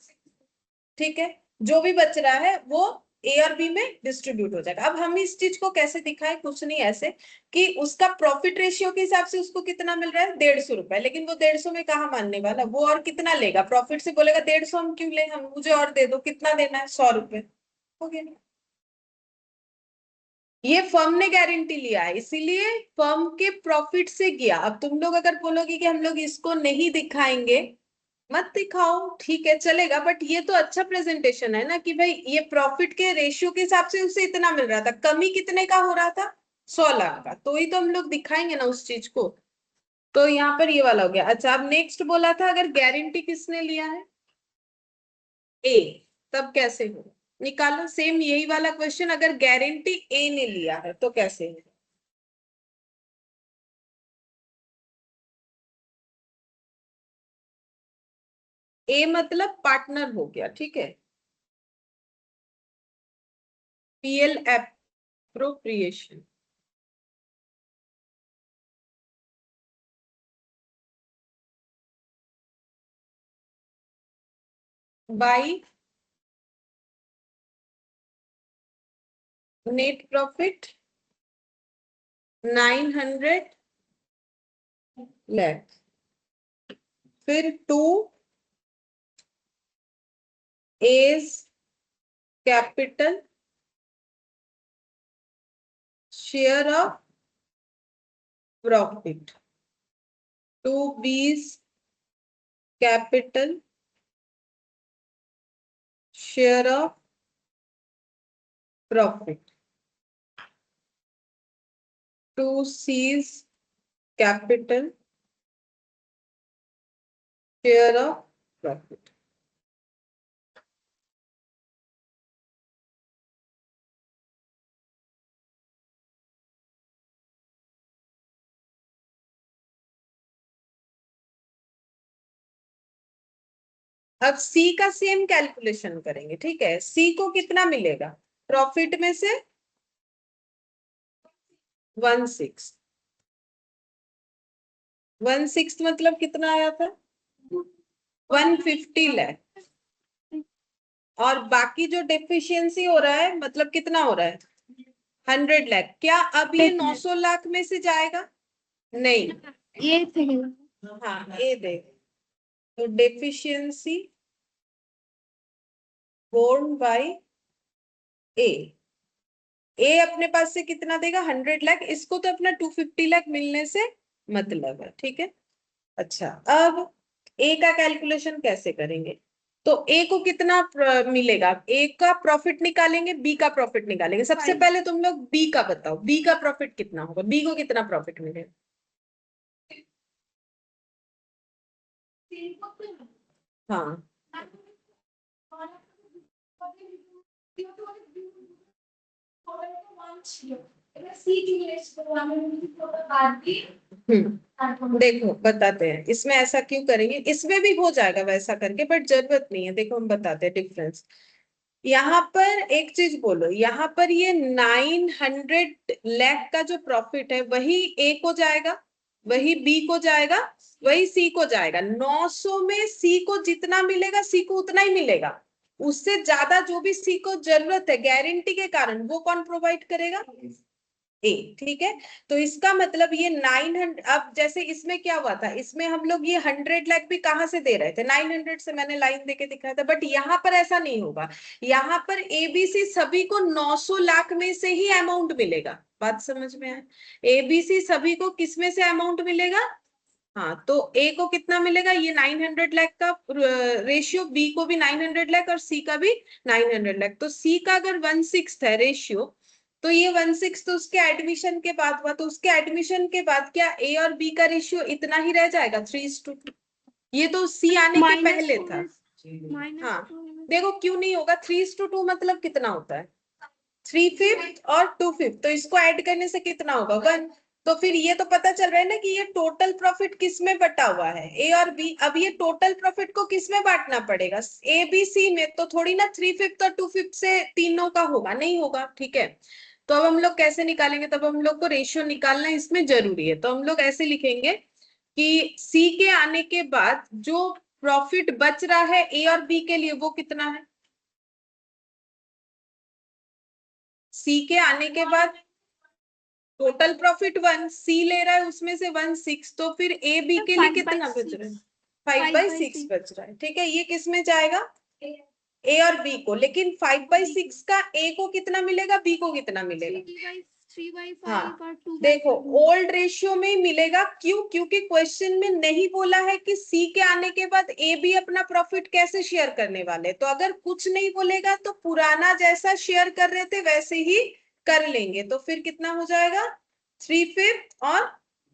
ठीक है, जो भी बच रहा है वो ए और बी में डिस्ट्रीब्यूट हो जाएगा। अब हम इस चीज को कैसे दिखाएं, कुछ नहीं ऐसे कि उसका प्रॉफिट रेशियो के हिसाब से उसको कितना मिल रहा है, 150 रुपए, लेकिन वो 150 में कहा मानने वाला, वो और कितना लेगा, प्रॉफिट से बोलेगा 150 हम क्यों ले, हम मुझे और दे दो, कितना देना है, 100 रुपए, हो गया। ये फर्म ने गारंटी लिया है, इसीलिए फर्म के प्रॉफिट से गया। अब तुम लोग अगर बोलोगे कि हम लोग इसको नहीं दिखाएंगे, मत दिखाओ, ठीक है चलेगा, बट ये तो अच्छा प्रेजेंटेशन है ना कि भाई ये प्रॉफिट के रेशियो के हिसाब से उसे इतना मिल रहा था, कमी कितने का हो रहा था, 100 लाख का, तो ही तो हम लोग दिखाएंगे ना उस चीज को। तो यहाँ पर ये वाला हो गया। अच्छा अब नेक्स्ट बोला था अगर गारंटी किसने लिया है, ए, तब कैसे हो निकालो। सेम यही वाला क्वेश्चन अगर गारंटी ए ने लिया है तो कैसे है। ए मतलब पार्टनर हो गया, ठीक है। PL appropriation, by net profit 900 lakh, फिर to A's capital share of profit, to B's capital share of profit, to C's capital share of profit. अब सी का सेम कैलकुलेशन करेंगे, ठीक है। सी को कितना मिलेगा प्रॉफिट में से 1/6, 1/6 मतलब कितना आया था 150 लाख। और बाकी जो डेफिशिएंसी हो रहा है मतलब कितना हो रहा है 100 लाख। क्या अब ये 900 लाख में से जाएगा, नहीं। ये थे। हाँ ए दे, तो डेफिशिएंसी बोर्न बाय ए, ए अपने पास से कितना देगा 100 लाख, इसको तो अपना 250 लाख मिलने से मतलब है, ठीक है। अच्छा, अब ए का कैलकुलेशन कैसे करेंगे। तो ए को कितना मिलेगा, ए का प्रॉफिट निकालेंगे, बी का प्रॉफिट निकालेंगे। सबसे पहले तुम लोग बी का बताओ, बी का प्रॉफिट कितना होगा, बी को कितना प्रॉफिट मिलेगा। हाँ देखो बताते हैं इसमें ऐसा क्यों करेंगे, इसमें भी हो जाएगा वैसा करके, बट जरूरत नहीं है। देखो हम बताते हैं डिफरेंस। यहाँ पर एक चीज बोलो, यहाँ पर ये 900 लाख का जो प्रॉफिट है वही ए को जाएगा, वही बी को जाएगा, वही सी को जाएगा। 900 में सी को जितना मिलेगा सी को उतना ही मिलेगा, उससे ज्यादा जो भी सी को जरूरत है गारंटी के कारण वो कौन प्रोवाइड करेगा, ए, ठीक है। तो इसका मतलब ये 900, अब जैसे इसमें क्या हुआ था, इसमें हम लोग ये 100 लाख भी कहां से दे रहे थे 900 से, मैंने लाइन देके दिखाया था। बट यहाँ पर ऐसा नहीं होगा, यहाँ पर एबीसी सभी को 900 लाख में से ही अमाउंट मिलेगा। बात समझ में आए, एबीसी सभी को किस में से अमाउंट मिलेगा। हाँ, तो ए को कितना मिलेगा ये 900 लाख का रेशियो, बी को भी 900 लाख और सी का भी 900 लाख। तो सी का अगर 1/6 है रेशियो, तो ये 1/6 तो उसके एडमिशन के बाद हुआ, तो उसके एडमिशन के बाद क्या ए और बी का रेशियो इतना ही रह जाएगा 3:2। ये तो सी आने के पहले था। हाँ देखो क्यों नहीं होगा, 3:2 मतलब कितना होता है 3/5 और 2/5, तो इसको ऐड करने से कितना होगा 1। तो फिर ये तो पता चल रहा है ना कि ये टोटल प्रॉफिट किस में बटा हुआ है, ए और बी। अब ये टोटल प्रॉफिट को किस में बांटना पड़ेगा, ए बी सी में। तो थोड़ी ना 3/5 और 2/5 से तीनों का होगा, नहीं होगा, ठीक है। तो अब हम लोग कैसे निकालेंगे, तब हम लोग को रेशियो निकालना इसमें जरूरी है। तो हम लोग ऐसे लिखेंगे कि सी के आने के बाद जो प्रॉफिट बच रहा है ए और बी के लिए वो कितना है, सी के आने के बाद टोटल प्रॉफिट 1, सी ले रहा है उसमें से 1/6, तो फिर ए बी के लिए कितना बच रहा है 5/6 बच रहा है, ठीक है। ये किस में जाएगा ए और बी को, लेकिन 5/6 का ए को कितना मिलेगा बी को कितना मिलेगा। 3/5 हाँ और 2/2 देखो ओल्ड रेशियो में ही मिलेगा, क्यों, क्योंकि क्वेश्चन में नहीं बोला है कि सी के आने के बाद ए बी अपना प्रॉफिट कैसे शेयर करने वाले। तो अगर कुछ नहीं बोलेगा तो पुराना जैसा शेयर कर रहे थे वैसे ही कर लेंगे। तो फिर कितना हो जाएगा 3/5 और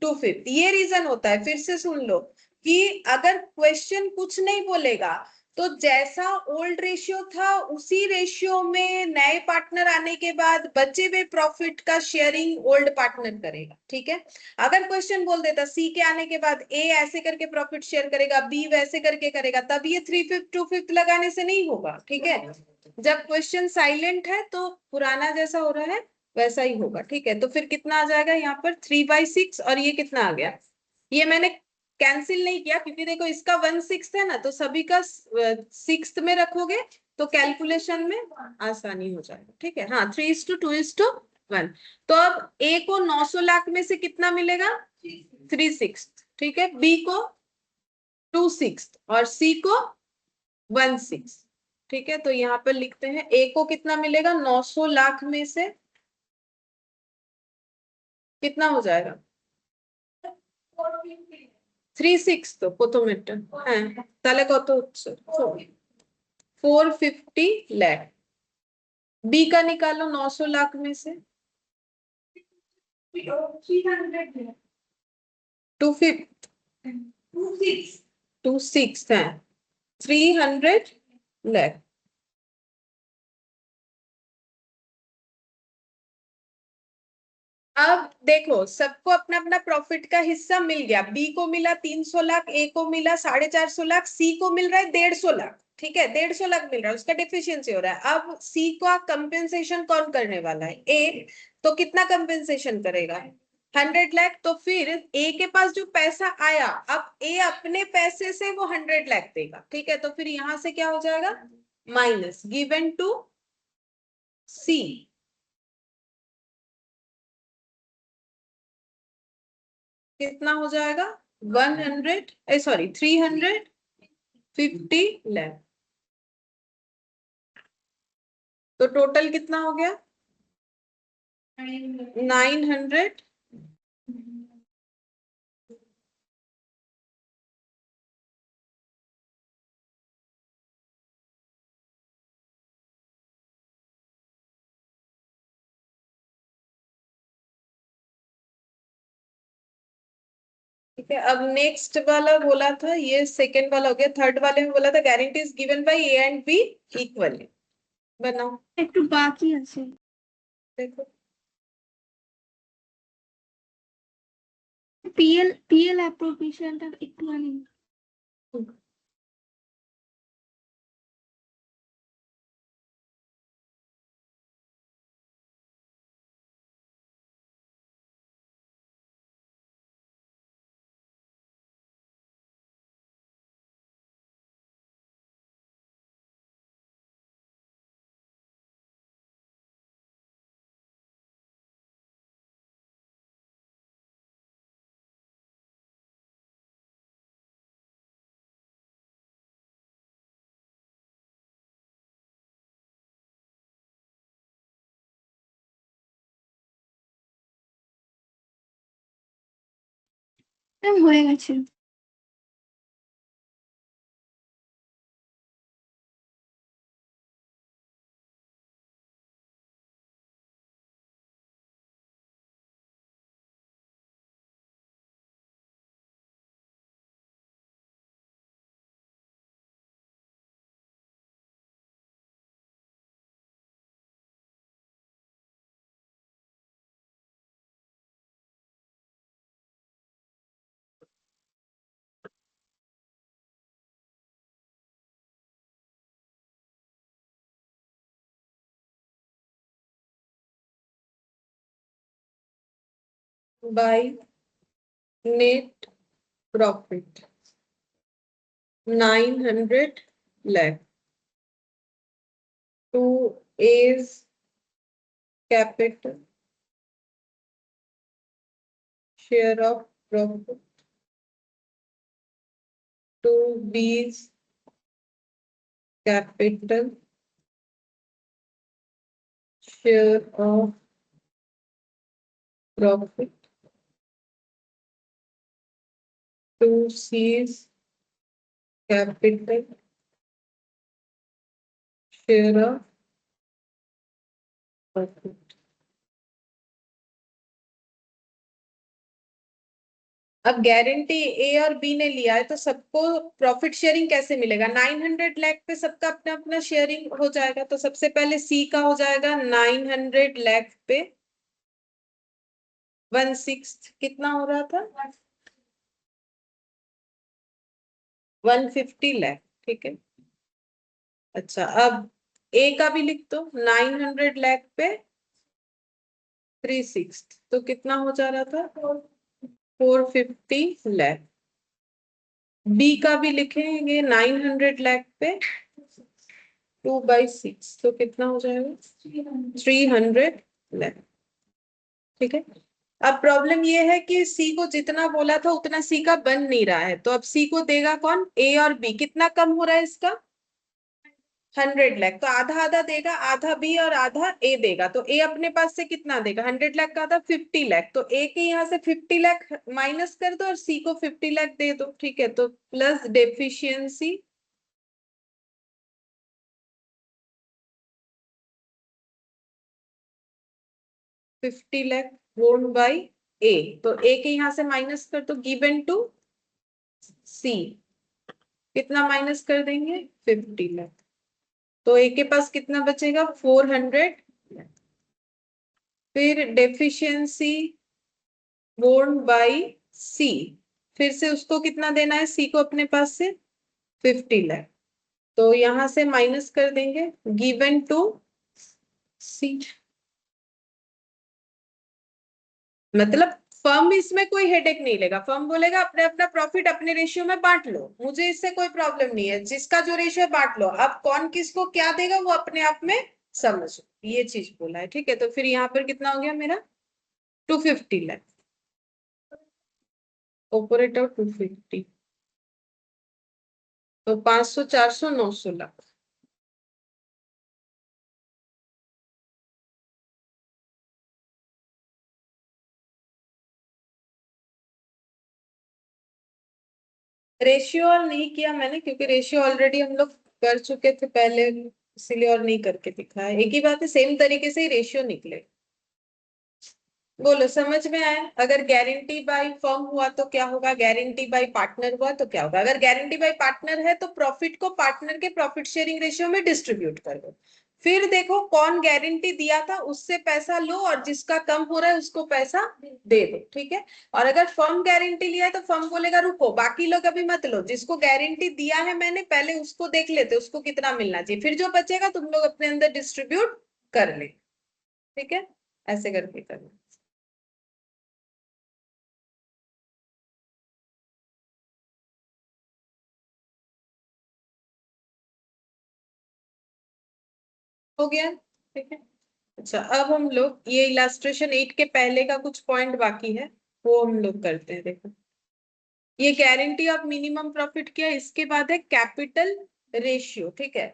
2/5। ये रीजन होता है, फिर से सुन लो कि अगर क्वेश्चन कुछ नहीं बोलेगा तो जैसा ओल्ड रेशियो था उसी रेशियो में नए पार्टनर आने के बाद बचे हुए प्रॉफिट का शेयरिंग ओल्ड पार्टनर करेगा, ठीक है। अगर क्वेश्चन बोल देता सी के आने के बाद ए ऐसे करके प्रॉफिट शेयर करेगा, बी वैसे करके करेगा, तब ये 3/5 2/5 लगाने से नहीं होगा, ठीक है। जब क्वेश्चन साइलेंट है तो पुराना जैसा हो रहा है वैसा ही होगा, ठीक है। तो फिर कितना आ जाएगा यहाँ पर 3/6, और ये कितना आ गया, ये मैंने कैंसिल नहीं किया क्योंकि देखो इसका 1/6 है ना, तो सभी का 6th में रखोगे तो कैलकुलेशन में आसानी हो जाएगा, ठीक है। हाँ 3:2:1। तो अब ए को 900 लाख में से कितना मिलेगा 3/6, ठीक है। बी को 2/6 और सी को 1/6, ठीक है। तो यहाँ पर लिखते हैं ए को कितना मिलेगा 900 लाख में से कितना हो जाएगा 3/6 तो প্রথম এটা হ্যাঁ তাহলে কত হচ্ছে 450 लाख। बी का निकालो 900 लाख में से 2/6 है 300 लाख। अब देखो सबको अपना अपना प्रॉफिट का हिस्सा मिल गया, बी को मिला 300 लाख, ए को मिला 450 लाख, सी को मिल रहा है 150 लाख, ठीक है। 150 लाख मिल रहा है, उसका डिफिशियंसी हो रहा है। अब सी का कंपेंसेशन कौन करने वाला है ए, तो कितना कंपेंसेशन करेगा 100 लाख। तो फिर ए के पास जो पैसा आया अब ए अपने पैसे से वो 100 लाख देगा, ठीक है। तो फिर यहां से क्या हो जाएगा माइनस गिवन टू सी, कितना हो जाएगा 350 लाख। तो टोटल कितना हो गया 900। ठीक है। अब नेक्स्ट वाला बोला था, ये सेकंड वाला हो गया। थर्ड वाले में बोला था guarantee is given by A and be equally. बनाओ একটু বাকি আছে। देखो পিএল অ্যাপ্রোপ্রিয়েশনটা একটুখানি হয়ে গেছে। By net profit 900 lakh to A's capital share of profit to B's capital share of profit to C's capital share of profit. अब गारंटी ए और बी ने लिया है तो सबको प्रॉफिट शेयरिंग कैसे मिलेगा? 900 लाख पे सबका अपना अपना शेयरिंग हो जाएगा। तो सबसे पहले सी का हो जाएगा 900 लाख पे 1/6 कितना हो रहा था? 150 लाख। ठीक है। अच्छा, अब ए का भी लिख दो 900 लाख पे 3/6 तो कितना हो जा रहा था? 450 लाख। बी का भी लिखेंगे 900 लाख पे 2/6 तो कितना हो जाएगा? 300 लाख। ठीक है। अब प्रॉब्लम ये है कि सी को जितना बोला था उतना सी का बन नहीं रहा है, तो अब सी को देगा कौन? ए और बी। कितना कम हो रहा है इसका? 100 लाख। तो आधा आधा देगा, आधा बी और आधा ए देगा। तो ए अपने पास से कितना देगा? 100 लाख का आधा 50 लाख। तो ए के यहाँ से 50 लाख माइनस कर दो और सी को 50 लाख दे दो। ठीक है। तो प्लस डेफिशिएंसी ₹50 वोन बाई ए। तो ए के यहाँ से माइनस कर दो, गिवन टू सी। कितना माइनस कर देंगे? 50 लाख। तो ए के पास कितना बचेगा? 400 लाख। फिर डेफिशिएंसी बोर्न बाई सी, फिर से उसको कितना देना है? सी को अपने पास से 50 लाख। तो यहां से माइनस कर देंगे, गिवन टू सी। मतलब फर्म इसमें कोई हेडेक नहीं लेगा। फर्म बोलेगा अपने अपना प्रॉफिट अपने रेशियो में बांट लो, मुझे इससे कोई प्रॉब्लम नहीं है, जिसका जो रेशियो है बांट लो। अब कौन किसको क्या देगा वो अपने आप में समझो, ये चीज बोला है। ठीक है। तो फिर यहाँ पर कितना हो गया मेरा? 250 लाख। ऑपरेटर 250 तो 500 400 900 लाख। रेशियो और नहीं किया मैंने, क्योंकि रेशियो ऑलरेडी हम लोग कर चुके थे पहले, इसलिए और नहीं करके दिखाया। एक ही बात है, सेम तरीके से ही रेशियो निकले। बोलो, समझ में आया? अगर गारंटी बाय फर्म हुआ तो क्या होगा? गारंटी बाय पार्टनर हुआ तो क्या होगा? अगर गारंटी बाय पार्टनर है तो प्रॉफिट को पार्टनर के प्रॉफिट शेयरिंग रेशियो में डिस्ट्रीब्यूट कर दो। फिर देखो कौन गारंटी दिया था उससे पैसा लो, और जिसका कम हो रहा है उसको पैसा दे दो। ठीक है। और अगर फर्म गारंटी लिया है तो फर्म बोलेगा रुको, बाकी लोग अभी मत लो, जिसको गारंटी दिया है मैंने पहले उसको देख लेते उसको कितना मिलना चाहिए, फिर जो बचेगा तुम लोग अपने अंदर डिस्ट्रीब्यूट कर ले। ठीक है। ऐसे करके करना। हो गया? ठीक है। अच्छा, अब हम लोग ये इलास्ट्रेशन 8 के पहले का कुछ पॉइंट बाकी है, वो हम लोग करते हैं। देखो, ये गारंटी ऑफ मिनिमम प्रॉफिट किया, इसके बाद है कैपिटल रेशियो। ठीक है।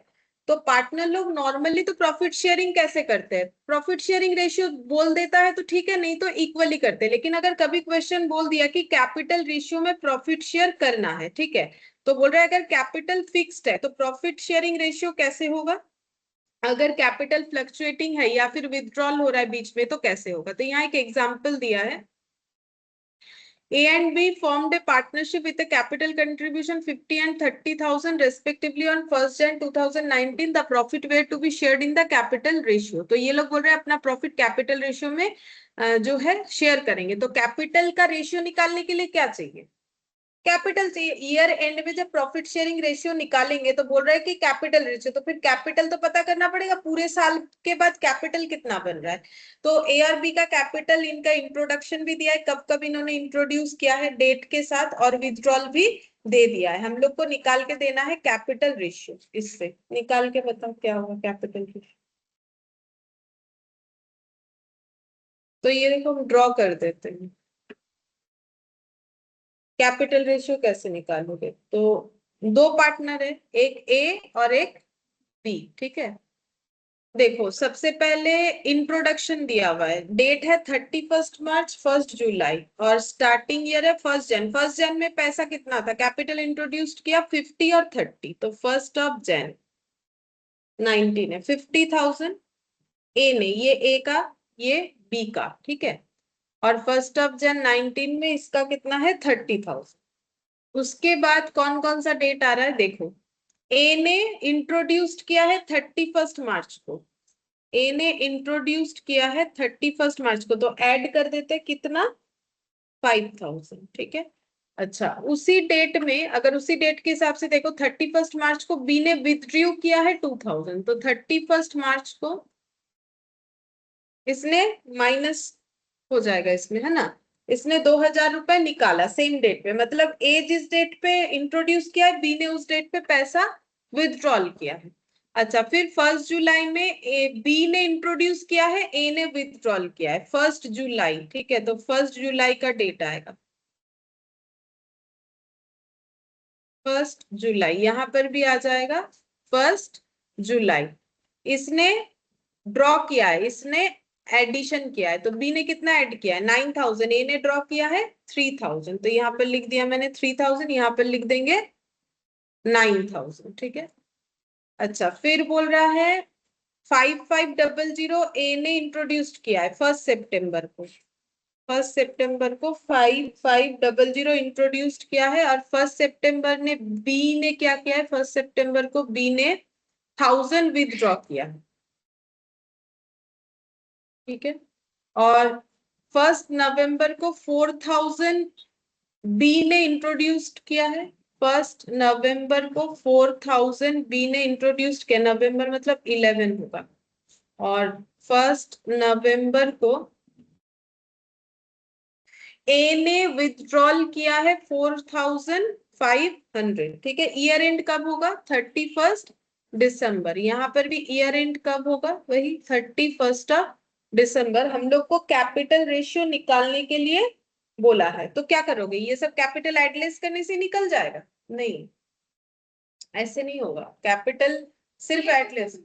तो पार्टनर लोग नॉर्मली तो प्रॉफिट शेयरिंग कैसे करते हैं? प्रॉफिट शेयरिंग रेशियो बोल देता है तो ठीक है, नहीं तो इक्वली करते हैं। लेकिन अगर कभी क्वेश्चन बोल दिया कि कैपिटल रेशियो में प्रॉफिट शेयर करना है, ठीक है, तो बोल रहा है अगर कैपिटल फिक्स्ड है तो प्रॉफिट शेयरिंग रेशियो कैसे होगा? अगर कैपिटल फ्लक्चुएटिंग है या फिर विथड्रॉल हो रहा है बीच में तो कैसे होगा? तो यहाँ एक एग्जांपल दिया है, A and B formed a partnership with a capital contribution 50 and 30,000 respectively on 1st Jan 2019. The profit were to be shared in the capital ratio. तो ये लोग बोल रहे हैं अपना प्रॉफिट कैपिटल रेशियो में जो है शेयर करेंगे। तो कैपिटल का रेशियो निकालने के लिए क्या चाहिए? कैपिटल चाहिए। ईयर एंड में जब प्रॉफिट शेयरिंग रेशियो निकालेंगे तो बोल रहा है कि कैपिटल रेशियो, तो फिर कैपिटल तो पता करना पड़ेगा पूरे साल के बाद कैपिटल कितना बन रहा है। तो ए और बी का कैपिटल, इनका इंट्रोडक्शन भी दिया है, कब कब इन्होंने इंट्रोड्यूस किया है डेट के साथ, और विथड्रॉल भी दे दिया है। हम लोग को निकाल के देना है कैपिटल रेशियो। इससे निकाल के बताओ क्या होगा कैपिटल रेशियो। तो ये देखो हम ड्रॉ कर देते हैं। कैपिटल रेशियो कैसे निकालोगे? तो दो पार्टनर है, एक ए और एक बी। ठीक है। देखो, सबसे पहले इंट्रोडक्शन दिया हुआ है, डेट है 31 मार्च 1 जुलाई, और स्टार्टिंग ईयर है 1 जन। 1 जन में पैसा कितना था? कैपिटल इंट्रोड्यूस किया 50 और 30, तो 1 Jan 19 है 50,000। ए ने, ये ए का, ये बी का। ठीक है। और 1 Jan 19 में इसका कितना है 30,000। उसके बाद कौन कौन सा डेट आ रहा है देखो, ए ने इंट्रोड्यूस्ड किया है 31 मार्च को, ए ने इंट्रोड्यूस्ड किया है 31 मार्च को, तो ऐड कर देते हैं कितना 5,000, ठीक है। अच्छा उसी डेट में, अगर उसी डेट के हिसाब से देखो 31 मार्च को बी ने विथड्रू किया है 2,000, तो 31 मार्च को इसने माइनस हो जाएगा इसमें, है ना। इसने 2,000 रुपए निकाला सेम डेट पे, मतलब ए जिस डेट पे इंट्रोड्यूस किया है बी ने उस डेट पे पैसा विथड्रॉल किया है। अच्छा फिर 1 जुलाई में बी ने इंट्रोड्यूस किया है, ए ने विथड्रॉल किया है 1 जुलाई, ठीक है। तो 1 जुलाई का डेट आएगा 1 जुलाई, यहां पर भी आ जाएगा 1 जुलाई। इसने ड्रॉ किया है, इसने एडिशन किया है, तो बी ने कितना ऐड किया है 9,000, ए ने ड्रॉ किया है 3,000, तो यहाँ पर लिख दिया मैंने 3,000, यहाँ पर लिख देंगे 9,000, ठीक है। अच्छा फिर बोल रहा है 5500 ए ने इंट्रोड्यूस्ड किया है 1 सितंबर को, 1 सितंबर को 5500 इंट्रोड्यूस्ड किया है, और 1 सितंबर ने बी ने क्या किया है, 1 सितंबर को बी ने 1000 विथड्रॉ किया है, ठीक है। और 1 नवंबर को 4,000 बी ने इंट्रोड्यूस्ड किया है, 1 नवंबर को 4,000 बी ने इंट्रोड्यूस्ड किया, नवंबर मतलब 11 होगा। और 1 नवंबर को ए ने विथड्रॉल किया है 4,500, ठीक है। ईयर एंड कब होगा 31 दिसंबर, यहाँ पर भी ईयर एंड कब होगा वही 31 दिसंबर। हम लोग को कैपिटल रेशियो निकालने के लिए बोला है, तो क्या करोगे, ये सब कैपिटल एडलेस करने से निकल जाएगा? नहीं, ऐसे नहीं होगा, कैपिटल सिर्फ एडलेस।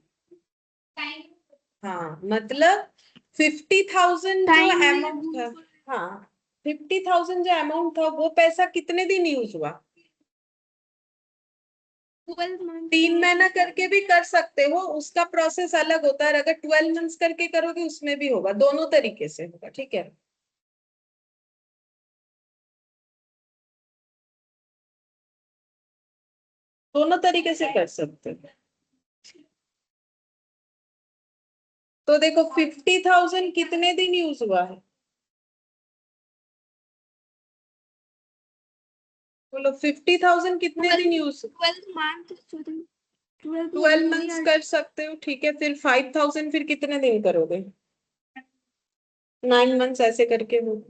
हाँ मतलब 50,000 जो टाइम अमाउंट था, हाँ 50,000 जो अमाउंट था वो पैसा कितने दिन यूज हुआ? 12 मंथ 3 महीना करके भी कर सकते हो, उसका प्रोसेस अलग होता है। अगर 12 मंथ्स करके करोगे उसमें भी होगा, दोनों तरीके से होगा, ठीक है। दोनों तरीके से कर सकते हो। तो देखो 50,000 कितने दिन यूज हुआ है, बोलो 50,000 कितने दिन यूज? 12 मंथ 12 मंथ्स कर सकते हो, ठीक है। फिर 5,000 फिर कितने दिन करोगे? 9 मंथ्स ऐसे करके हो,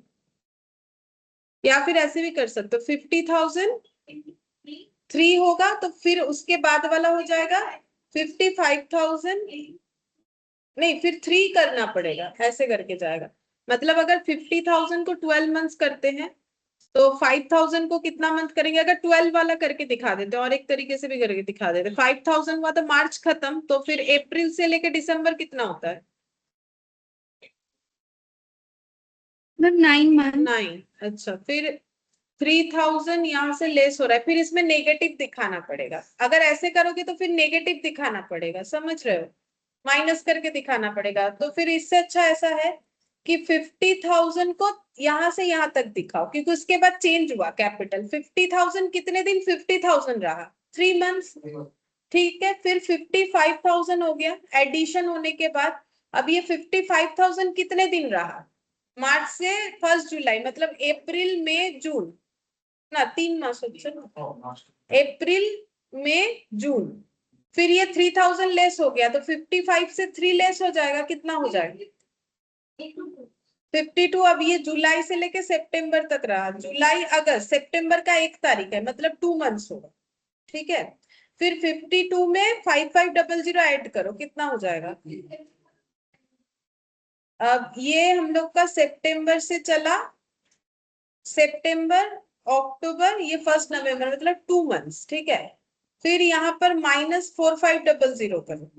या फिर ऐसे भी कर सकते हो 50,000 3 होगा, तो फिर उसके बाद वाला हो जाएगा 55,000, नहीं फिर 3 करना पड़ेगा, ऐसे करके जाएगा। मतलब अगर 50,000 को 12 मंथ्स करते हैं तो 5,000 को कितना मंथ करेंगे, अगर 12 वाला करके दिखा देते और एक तरीके से भी करके दिखा देते, 5,000 हुआ तो मार्च खत्म, तो फिर अप्रैल से लेके दिसंबर कितना होता है? 9 मंथ। 9। अच्छा फिर 3,000 यहाँ से लेस हो रहा है, फिर इसमें नेगेटिव दिखाना पड़ेगा। अगर ऐसे करोगे तो फिर नेगेटिव दिखाना पड़ेगा, समझ रहे हो, माइनस करके दिखाना पड़ेगा। तो फिर इससे अच्छा ऐसा है कि 50,000 को यहाँ से यहाँ तक दिखाओ, क्योंकि उसके बाद चेंज हुआ कैपिटल। 50,000 कितने दिन 50,000 रहा, 3 मंथ्स, ठीक है। फिर 55,000 हो गया एडिशन होने के बाद। अब ये 55,000 कितने दिन रहा, मार्च से 1 जुलाई, मतलब अप्रैल मई जून ना, 3 मास अप्रैल मई जून। फिर ये 3,000 लेस हो गया, तो 55 से 3 लेस हो जाएगा, कितना हो जाएगा 52। अब ये जुलाई से लेके सितंबर तक रहा, जुलाई अगस्त सितंबर का 1 तारीख है, मतलब 2 मंथ्स होगा, ठीक है। फिर 52 में 5500 ऐड करो, कितना हो जाएगा? अब ये हम लोग का सितंबर से चला, सितंबर अक्टूबर, ये 1 नवंबर, मतलब 2 मंथ्स, ठीक है। फिर यहाँ पर -4500 करो,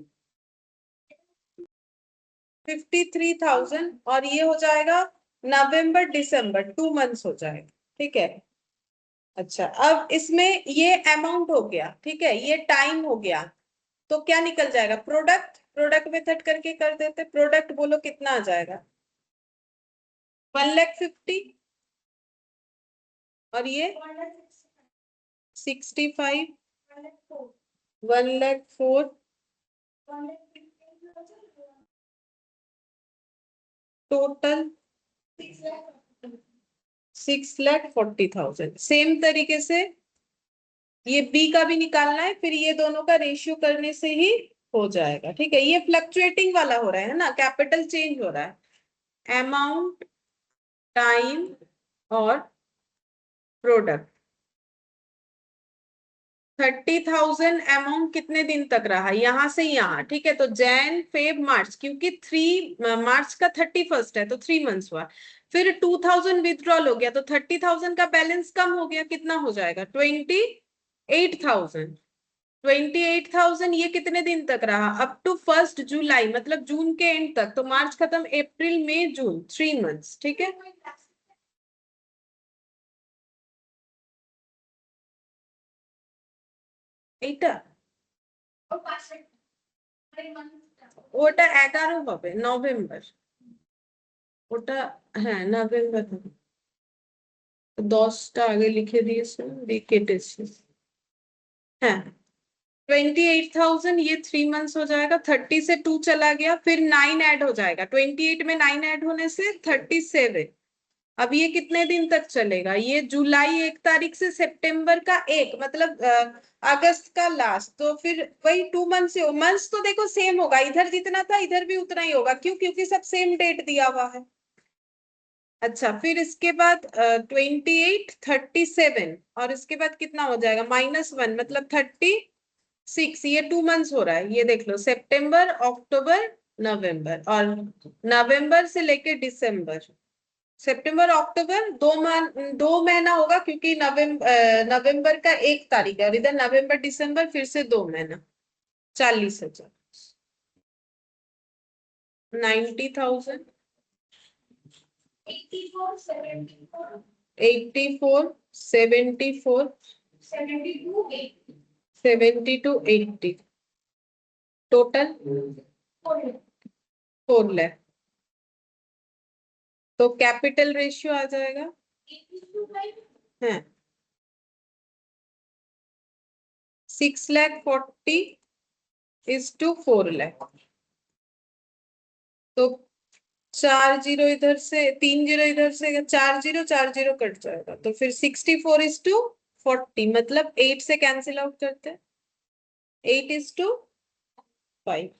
53,000, और ये हो जाएगा नवंबर दिसंबर, 2 मंथ्स हो जाएगा, ठीक है। अच्छा अब इसमें ये अमाउंट हो गया, ठीक है, ये टाइम हो गया, तो क्या निकल जाएगा, प्रोडक्ट, प्रोडक्ट मेथड करके कर देते, प्रोडक्ट बोलो कितना आ जाएगा 1,50,000 और ये 65, 1,04,000 टोटल 6,40,000। सेम तरीके से ये बी का भी निकालना है, फिर ये दोनों का रेशियो करने से ही हो जाएगा। ठीक है, ये फ्लक्चुएटिंग वाला हो रहा है ना, कैपिटल चेंज हो रहा है। अमाउंट, टाइम और प्रोडक्ट। 30,000 अमाउंट कितने दिन तक रहा, यहां से यहाँ। ठीक है, तो जैन फेब मार्च, क्योंकि 3 मार्च का 31 है तो 3 मंथ्स हुआ। फिर 2,000 विथड्रॉल हो गया तो 30,000 का बैलेंस कम हो गया, कितना हो जाएगा 28,000। 28,000 ये कितने दिन तक रहा, अप टू 1 जुलाई, मतलब जून के एंड तक। तो मार्च खत्म, अप्रैल मई जून, 3 मंथ्स। ठीक है, এইটা ওটা 11 হবে, নভেম্বর। ওটা হ্যাঁ নভেম্বর হবে। 10টা আগে লিখে দিয়েছে, দিয়ে কেটেছে। হ্যাঁ 28,000 ये 3 मंथ्स हो जाएगा। 30 से 2 चला गया, फिर 9 ऐड हो जाएगा। 28 में 9 ऐड होने से 37। अब ये कितने दिन तक चलेगा, ये जुलाई 1 तारीख से सितंबर का 1, मतलब अगस्त का लास्ट। तो फिर वही 2 मंथ्स से, मंथ्स तो देखो सेम होगा, इधर जितना था इधर भी उतना ही होगा। क्यों, क्योंकि सब सेम डेट दिया हुआ है। अच्छा, फिर इसके बाद 28, 37 और इसके बाद कितना हो जाएगा -1, मतलब 36। ये 2 मंथ्स हो रहा है, ये देख लो, सितंबर, अक्टूबर, नवंबर, और नवंबर से लेके दिसंबर। सितंबर अक्टूबर 2 महीना होगा, क्योंकि नवंबर का 1 तारीख है, और इधर नवंबर दिसंबर फिर से 2 महीना। 40,000, 90,000, 84, 74, 72, 80, टोटल 4 लाख। तो कैपिटल रेशियो आ जाएगा, हाँ 6,40,000 तो 4 जीरो इधर से, 3 जीरो इधर से, 4 जीरो 4 जीरो कट जाएगा। तो फिर 64:40, मतलब 8 से कैंसिल आउट करते हैं, 8:5।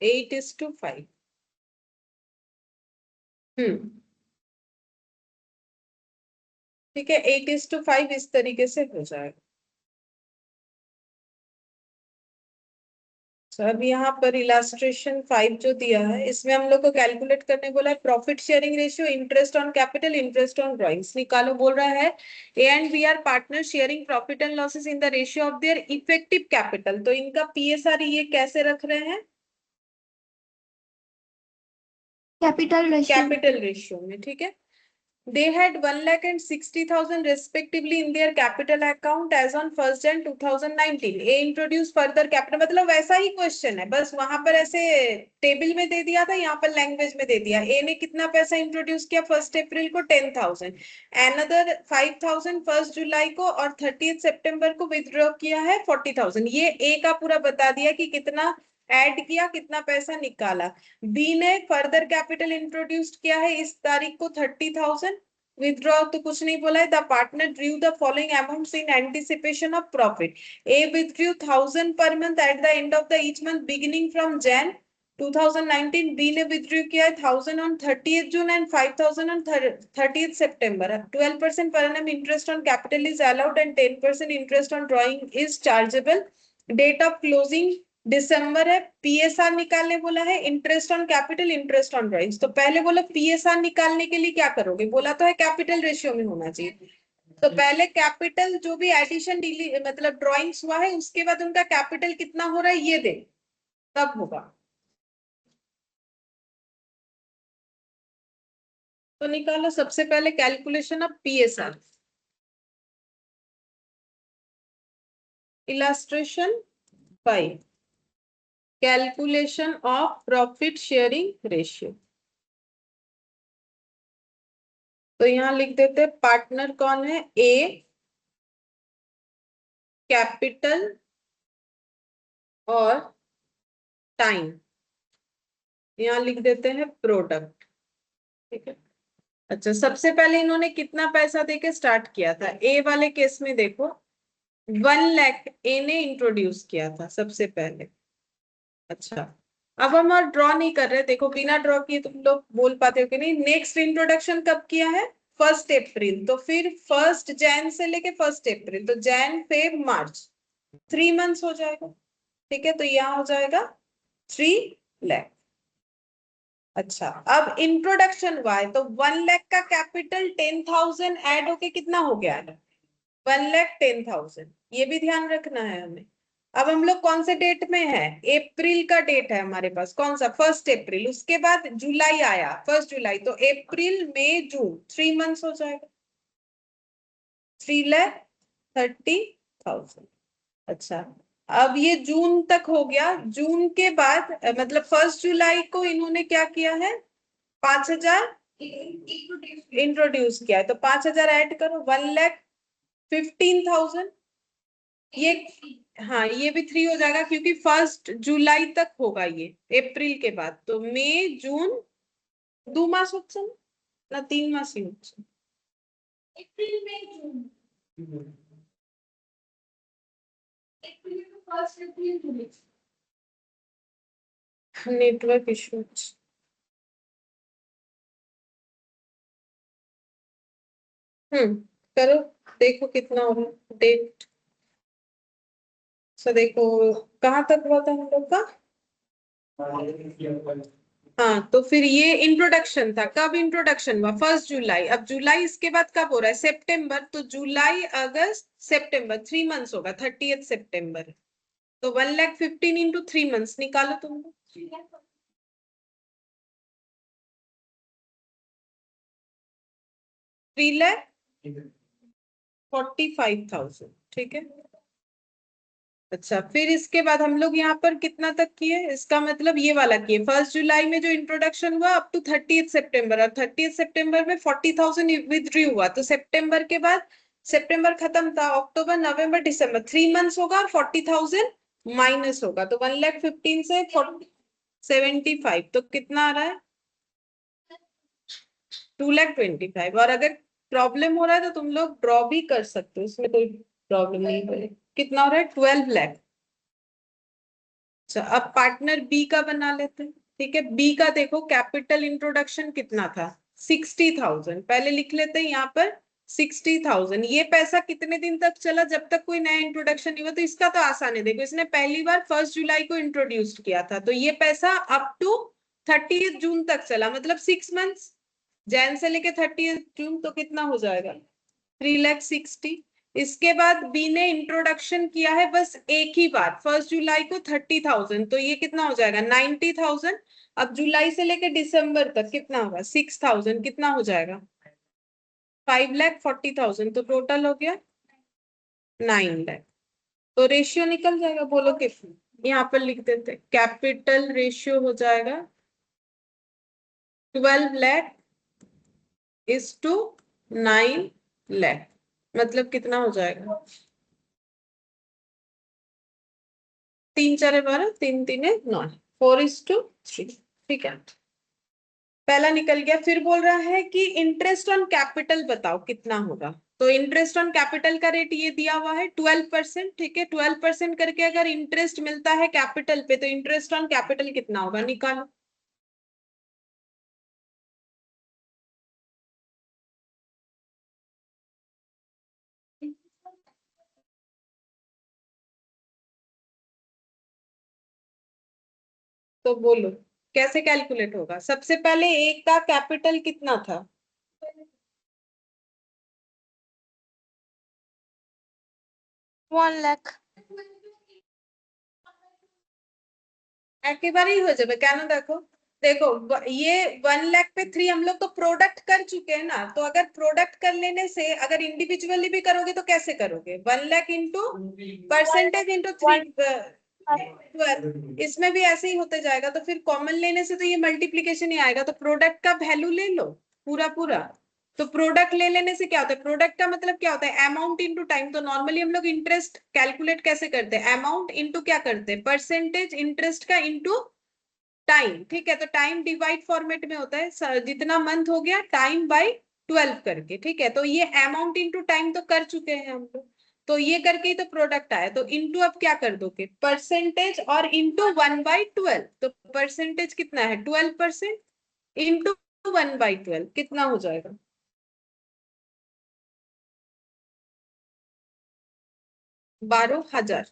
8:5। ठीक है, 8:5 इस तरीके से हो जाएगा। तो अब यहाँ पर इलास्ट्रेशन 5 जो दिया है, इसमें हम लोग को कैलकुलेट करने बोला है profit sharing ratio, interest on capital, interest on drawings निकालो। बोल रहा है a and b are partner sharing profit and losses in the ratio of their effective capital. तो इनका पीएसआर ये कैसे रख रहे हैं, कैपिटल रेशियो में। ठीक है, they had 1,60,000 respectively in their capital account as on 1st Jan 2019. A introduce further capital, मतलब वैसा ही क्वेश्चन है, बस वहां पर ऐसे टेबल में दे दिया था, यहाँ पर लैंग्वेज में दे दिया। ए ने कितना पैसा इंट्रोड्यूस किया 1 अप्रैल को, 10,000, अनदर 5,000 1 जुलाई को, और 30 सितंबर को विथड्रॉ किया है 40,000। ये ए का पूरा बता दिया कि कितना ऐड किया, कितना पैसा निकाला। बी ने फर्दर कैपिटल इंट्रोड्यूस किया है इस तारीख को 30,000, विथड्रॉ तो कुछ नहीं बोला है। The partner drew the following amounts in anticipation of profit. A withdrew 1,000 पर month at the end of the each month beginning from Jan 2019। B ने विथड्रू किया है 1,000 on 30th June and 5,000 on 30th September. 12% per annum interest on capital is allowed and 10% interest on drawing is chargeable. Date of closing दिसंबर है। PSR निकालने बोला है, interest on capital, interest on drawings. तो पहले बोला पीएसआर निकालने के लिए क्या करोगे, बोला तो है कैपिटल रेशियो में होना चाहिए। तो पहले कैपिटल जो भी एडिशन मतलब ड्रॉइंग्स हुआ है उसके बाद उनका कैपिटल कितना हो रहा है ये दे, तब होगा। तो निकालो सबसे पहले calculation of PSR. Illustration 5 calculation of profit sharing ratio. तो यहां लिख देते हैं पार्टनर कौन है, ए, कैपिटल और टाइम, यहां लिख देते हैं प्रोडक्ट। ठीक है। अच्छा, सबसे पहले इन्होंने कितना पैसा देके स्टार्ट किया था? ए वाले केस में देखो 1 लाख ए ने इंट्रोड्यूस किया था सबसे पहले। अच्छा, अब हम और ड्रॉ नहीं कर रहे, देखो बिना ड्रॉ किए तुम लोग बोल पाते हो कि नहीं। नेक्स्ट इंट्रोडक्शन कब किया है? 1 अप्रैल, तो फिर 1 जैन से लेके 1 अप्रैल, तो जैन फेब मार्च 3 मंथ्स हो जाएगा। ठीक है, तो यहाँ हो जाएगा 3 लाख। अच्छा, अब इंट्रोडक्शन हुआ है तो 1 लाख का कैपिटल 10,000 ऐड होके कितना हो गया है? 1,10,000। ये भी ध्यान रखना है हमें। अब हम लोग कौन से डेट में है? अप्रैल का डेट है हमारे पास, कौन सा? 1 अप्रैल। उसके बाद जुलाई आया, 1 जुलाई, तो अप्रैल मई जून 3 मंथ्स हो जाएगा, 3,30,000। अच्छा, अब ये जून तक हो गया। जून के बाद मतलब 1 जुलाई को इन्होंने क्या किया है? 5,000 इंट्रोड्यूस किया है, तो 5,000 ऐड करो, 1,15,000। ये हाँ, ये भी 3 हो जाएगा क्योंकि 1 जुलाई तक होगा ये, अप्रैल के बाद। तो मई जून 2 मास হচ্ছে না 3 মাসই হচ্ছে? এপ্রিল মে জুন, এপ্রিলে তো ফার্স্ট এপ্রিল তুলেছি। নেটওয়ার্ক ইস্যু হচ্ছে। करो, देखो कितना हो रहा है डेट। सो देखो कहाँ तक हुआ था हम लोग का? हाँ, तो फिर ये इंट्रोडक्शन था। कब इंट्रोडक्शन हुआ? 1 जुलाई। अब जुलाई इसके बाद कब हो रहा है? सितंबर। तो जुलाई अगस्त सितंबर 3 मंथ्स होगा, 30 सितंबर। तो 1,15,000 इंटू 3 मंथ्स निकालो तुम लोग। 3,45,000। ठीक है। अच्छा, फिर इसके बाद हम लोग यहाँ पर कितना तक किए? इसका मतलब ये वाला किए 1 जुलाई में जो इंट्रोडक्शन हुआ अप टू 30 सितंबर, और 30 सितंबर में 40,000 विथड्रू हुआ। तो सितंबर के बाद, सितंबर खत्म था, अक्टूबर नवंबर दिसंबर 3 मंथ्स होगा और 40,000 माइनस होगा। तो 1,15,000 से 75, तो कितना आ रहा है? 2,25,000। और अगर प्रॉब्लम हो रहा है तो तुम लोग ड्रॉ भी कर सकते हो, इसमें कोई प्रॉब्लम नहीं है। कितना हो रहा है? 12 लाख। अच्छा, अब पार्टनर बी का बना लेते हैं। ठीक है, बी का देखो कैपिटल इंट्रोडक्शन कितना था? 60,000। पहले लिख लेते हैं यहाँ पर 60,000। ये पैसा कितने दिन तक चला? जब तक कोई नया इंट्रोडक्शन नहीं हुआ। तो इसका तो आसान है, देखो इसने पहली बार 1 जुलाई को इंट्रोड्यूस किया था, तो ये पैसा अप टू 30 जून तक चला, मतलब 6 मंथ्स, जैन से लेके 30 जून। तो कितना हो जाएगा? 3,60,000। इसके बाद बी ने इंट्रोडक्शन किया है बस एक ही बार, 1 जुलाई को 30,000, तो ये कितना हो जाएगा? 90,000। अब जुलाई से लेके दिसंबर तक कितना होगा? 6,000। कितना हो जाएगा? 5,40,000। तो टोटल हो गया 9 लाख। तो रेशियो निकल जाएगा, बोलो कितना? यहाँ पर लिख देते, कैपिटल रेशियो हो जाएगा 12 लाख इज टू 9 लाख। मतलब कितना हो जाएगा? 3 4 12, 3 3 9, 4:3। ठीक है, पहला निकल गया। फिर बोल रहा है कि इंटरेस्ट ऑन कैपिटल बताओ कितना होगा। तो इंटरेस्ट ऑन कैपिटल का रेट ये दिया हुआ है 12%। ठीक है, 12% करके अगर इंटरेस्ट मिलता है कैपिटल पे, तो इंटरेस्ट ऑन कैपिटल कितना होगा? निकालो। तो बोलो कैसे कैलकुलेट होगा? सबसे पहले एक का कैपिटल कितना था? 1 lakh। একেবারেই হয়ে যাবে, কেন? দেখো देखो ये 1 लाख पे 3 हम लोग तो प्रोडक्ट कर चुके हैं ना। तो अगर प्रोडक्ट कर लेने से अगर इंडिविजुअली भी करोगे तो कैसे करोगे? 1 लाख इंटू परसेंटेज इंटू 3 12, इसमें भी ऐसे ही होते जाएगा। तो फिर कॉमन लेने से तो ये मल्टीप्लीकेशन ही आएगा, तो प्रोडक्ट का वैल्यू ले लो पूरा पूरा। तो प्रोडक्ट ले लेने से क्या होता है, प्रोडक्ट का मतलब क्या होता है, अमाउंट इनटू टाइम। तो नॉर्मली हम लोग इंटरेस्ट कैलकुलेट कैसे करते हैं, अमाउंट इनटू क्या करते हैं, परसेंटेज इंटरेस्ट का इनटू टाइम। ठीक है, तो टाइम डिवाइड फॉर्मेट में होता है, जितना मंथ हो गया टाइम बाय 12 करके। ठीक है, तो ये अमाउंट इनटू टाइम तो कर चुके हैं हम लोग, तो ये करके ही तो प्रोडक्ट आया। तो इनटू अब क्या कर दोगे, परसेंटेज और इनटू 1/12। तो परसेंटेज कितना है 12%, इनटू 1/12 कितना हो जाएगा, 12,000।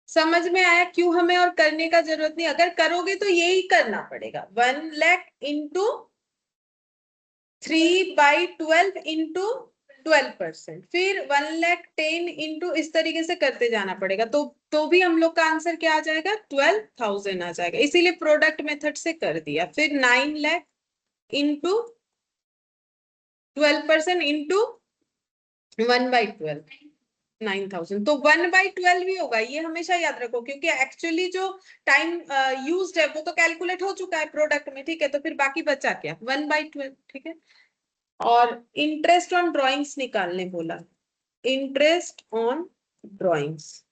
समझ में आया क्यों हमें और करने का जरूरत नहीं, अगर करोगे तो यही करना पड़ेगा, 1 लाख इंटू 3/12 इंटू 12%, फिर 1,10,000 इंटू इस तरीके से करते जाना पड़ेगा। तो भी हम लोग का आंसर क्या आ जाएगा, 12,000 आ जाएगा। इसीलिए प्रोडक्ट मेथड से कर दिया। फिर 9 लाख इंटू 12% इंटू 1/12, 9,000। तो 1/12 ही होगा, ये हमेशा याद रखो, क्योंकि एक्चुअली जो टाइम यूज्ड है वो तो कैलकुलेट हो चुका है प्रोडक्ट में। ठीक है, तो फिर बाकी बचा क्या, 1/12। ठीक है, और इंटरेस्ट ऑन ड्राइंग्स निकालने बोला, इंटरेस्ट ऑन ड्राइंग्स।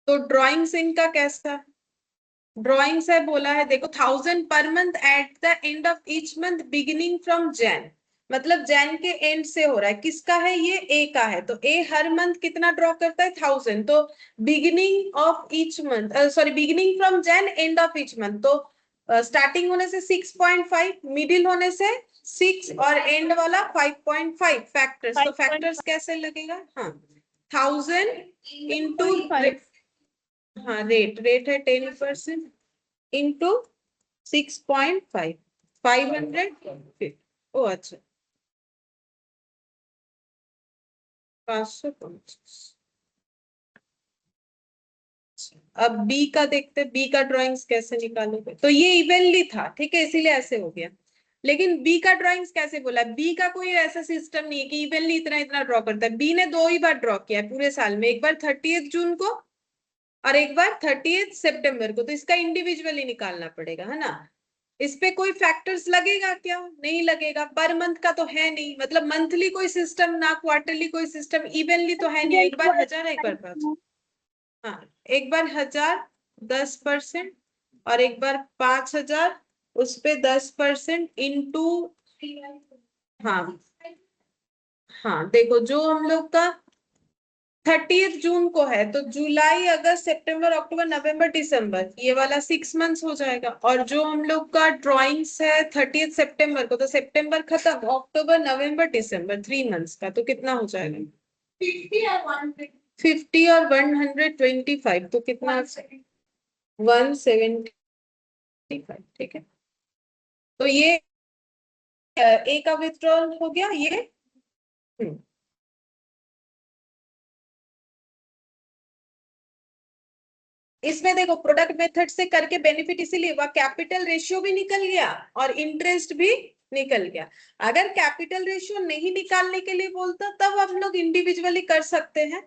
तो ड्राइंग्स इनका कैसा, ड्राइंग्स है बोला है, देखो 1,000 पर month at the end of each month beginning from Jain. मतलब जैन के एंड से हो रहा है, किसका है ये, ए का है। तो ए हर मंथ कितना ड्रॉ करता है, 1,000। तो beginning of each month, sorry beginning from Jain end of each month. तो स्टार्टिंग होने से 6.5, मिडिल होने से 6 और एंड वाला 5.5। फैक्टर्स, तो फैक्टर्स कैसे लगेगा, हाँ 1,000 इंटू, हाँ रेट है 10% इंटू 6.5, 500 ओ अच्छा 550। अब बी का देखते, बी का ड्राइंग्स कैसे निकालोगे। तो ये इवनली था, ठीक है, इसीलिए ऐसे हो गया। लेकिन बी का ड्राइंग्स कैसे बोला, बी का कोई ऐसा सिस्टम नहीं है कि इवनली इतना इतना ड्रॉ करता है। बी ने 2 ही बार ड्रॉ किया है पूरे साल में, एक बार 30 जून को और एक बार 30 सितंबर को। तो इसका इंडिविजुअली निकालना पड़ेगा, है ना। इस पे कोई फैक्टर्स लगेगा क्या, नहीं लगेगा। पर मंथ का तो है नहीं, मतलब मंथली कोई सिस्टम ना क्वार्टरली कोई सिस्टम, इवनली तो है नहीं। एक बार 1,000 एक बार 5, हाँ एक बार 1,000 10% और एक बार 5,000 उस पे 10% इंटू, हाँ हाँ देखो जो हम लोग का 30 जून को है, तो जुलाई अगस्त सितंबर अक्टूबर नवंबर दिसंबर, ये वाला 6 मंथ्स हो जाएगा। और जो हम लोग का ड्राइंग्स है 30 सितंबर को, तो सितंबर खत्म, अक्टूबर नवंबर दिसंबर 3 मंथ्स का, तो कितना हो जाएगा 50 और 125, तो कितना 175। ठीक है, तो ये ए का विथड्रॉल हो गया ये। इसमें देखो प्रोडक्ट मेथड से करके बेनिफिट इसीलिए हुआ, कैपिटल रेशियो भी निकल गया और इंटरेस्ट भी निकल गया। अगर कैपिटल रेशियो नहीं निकालने के लिए बोलता तब हम लोग इंडिविजुअली कर सकते हैं,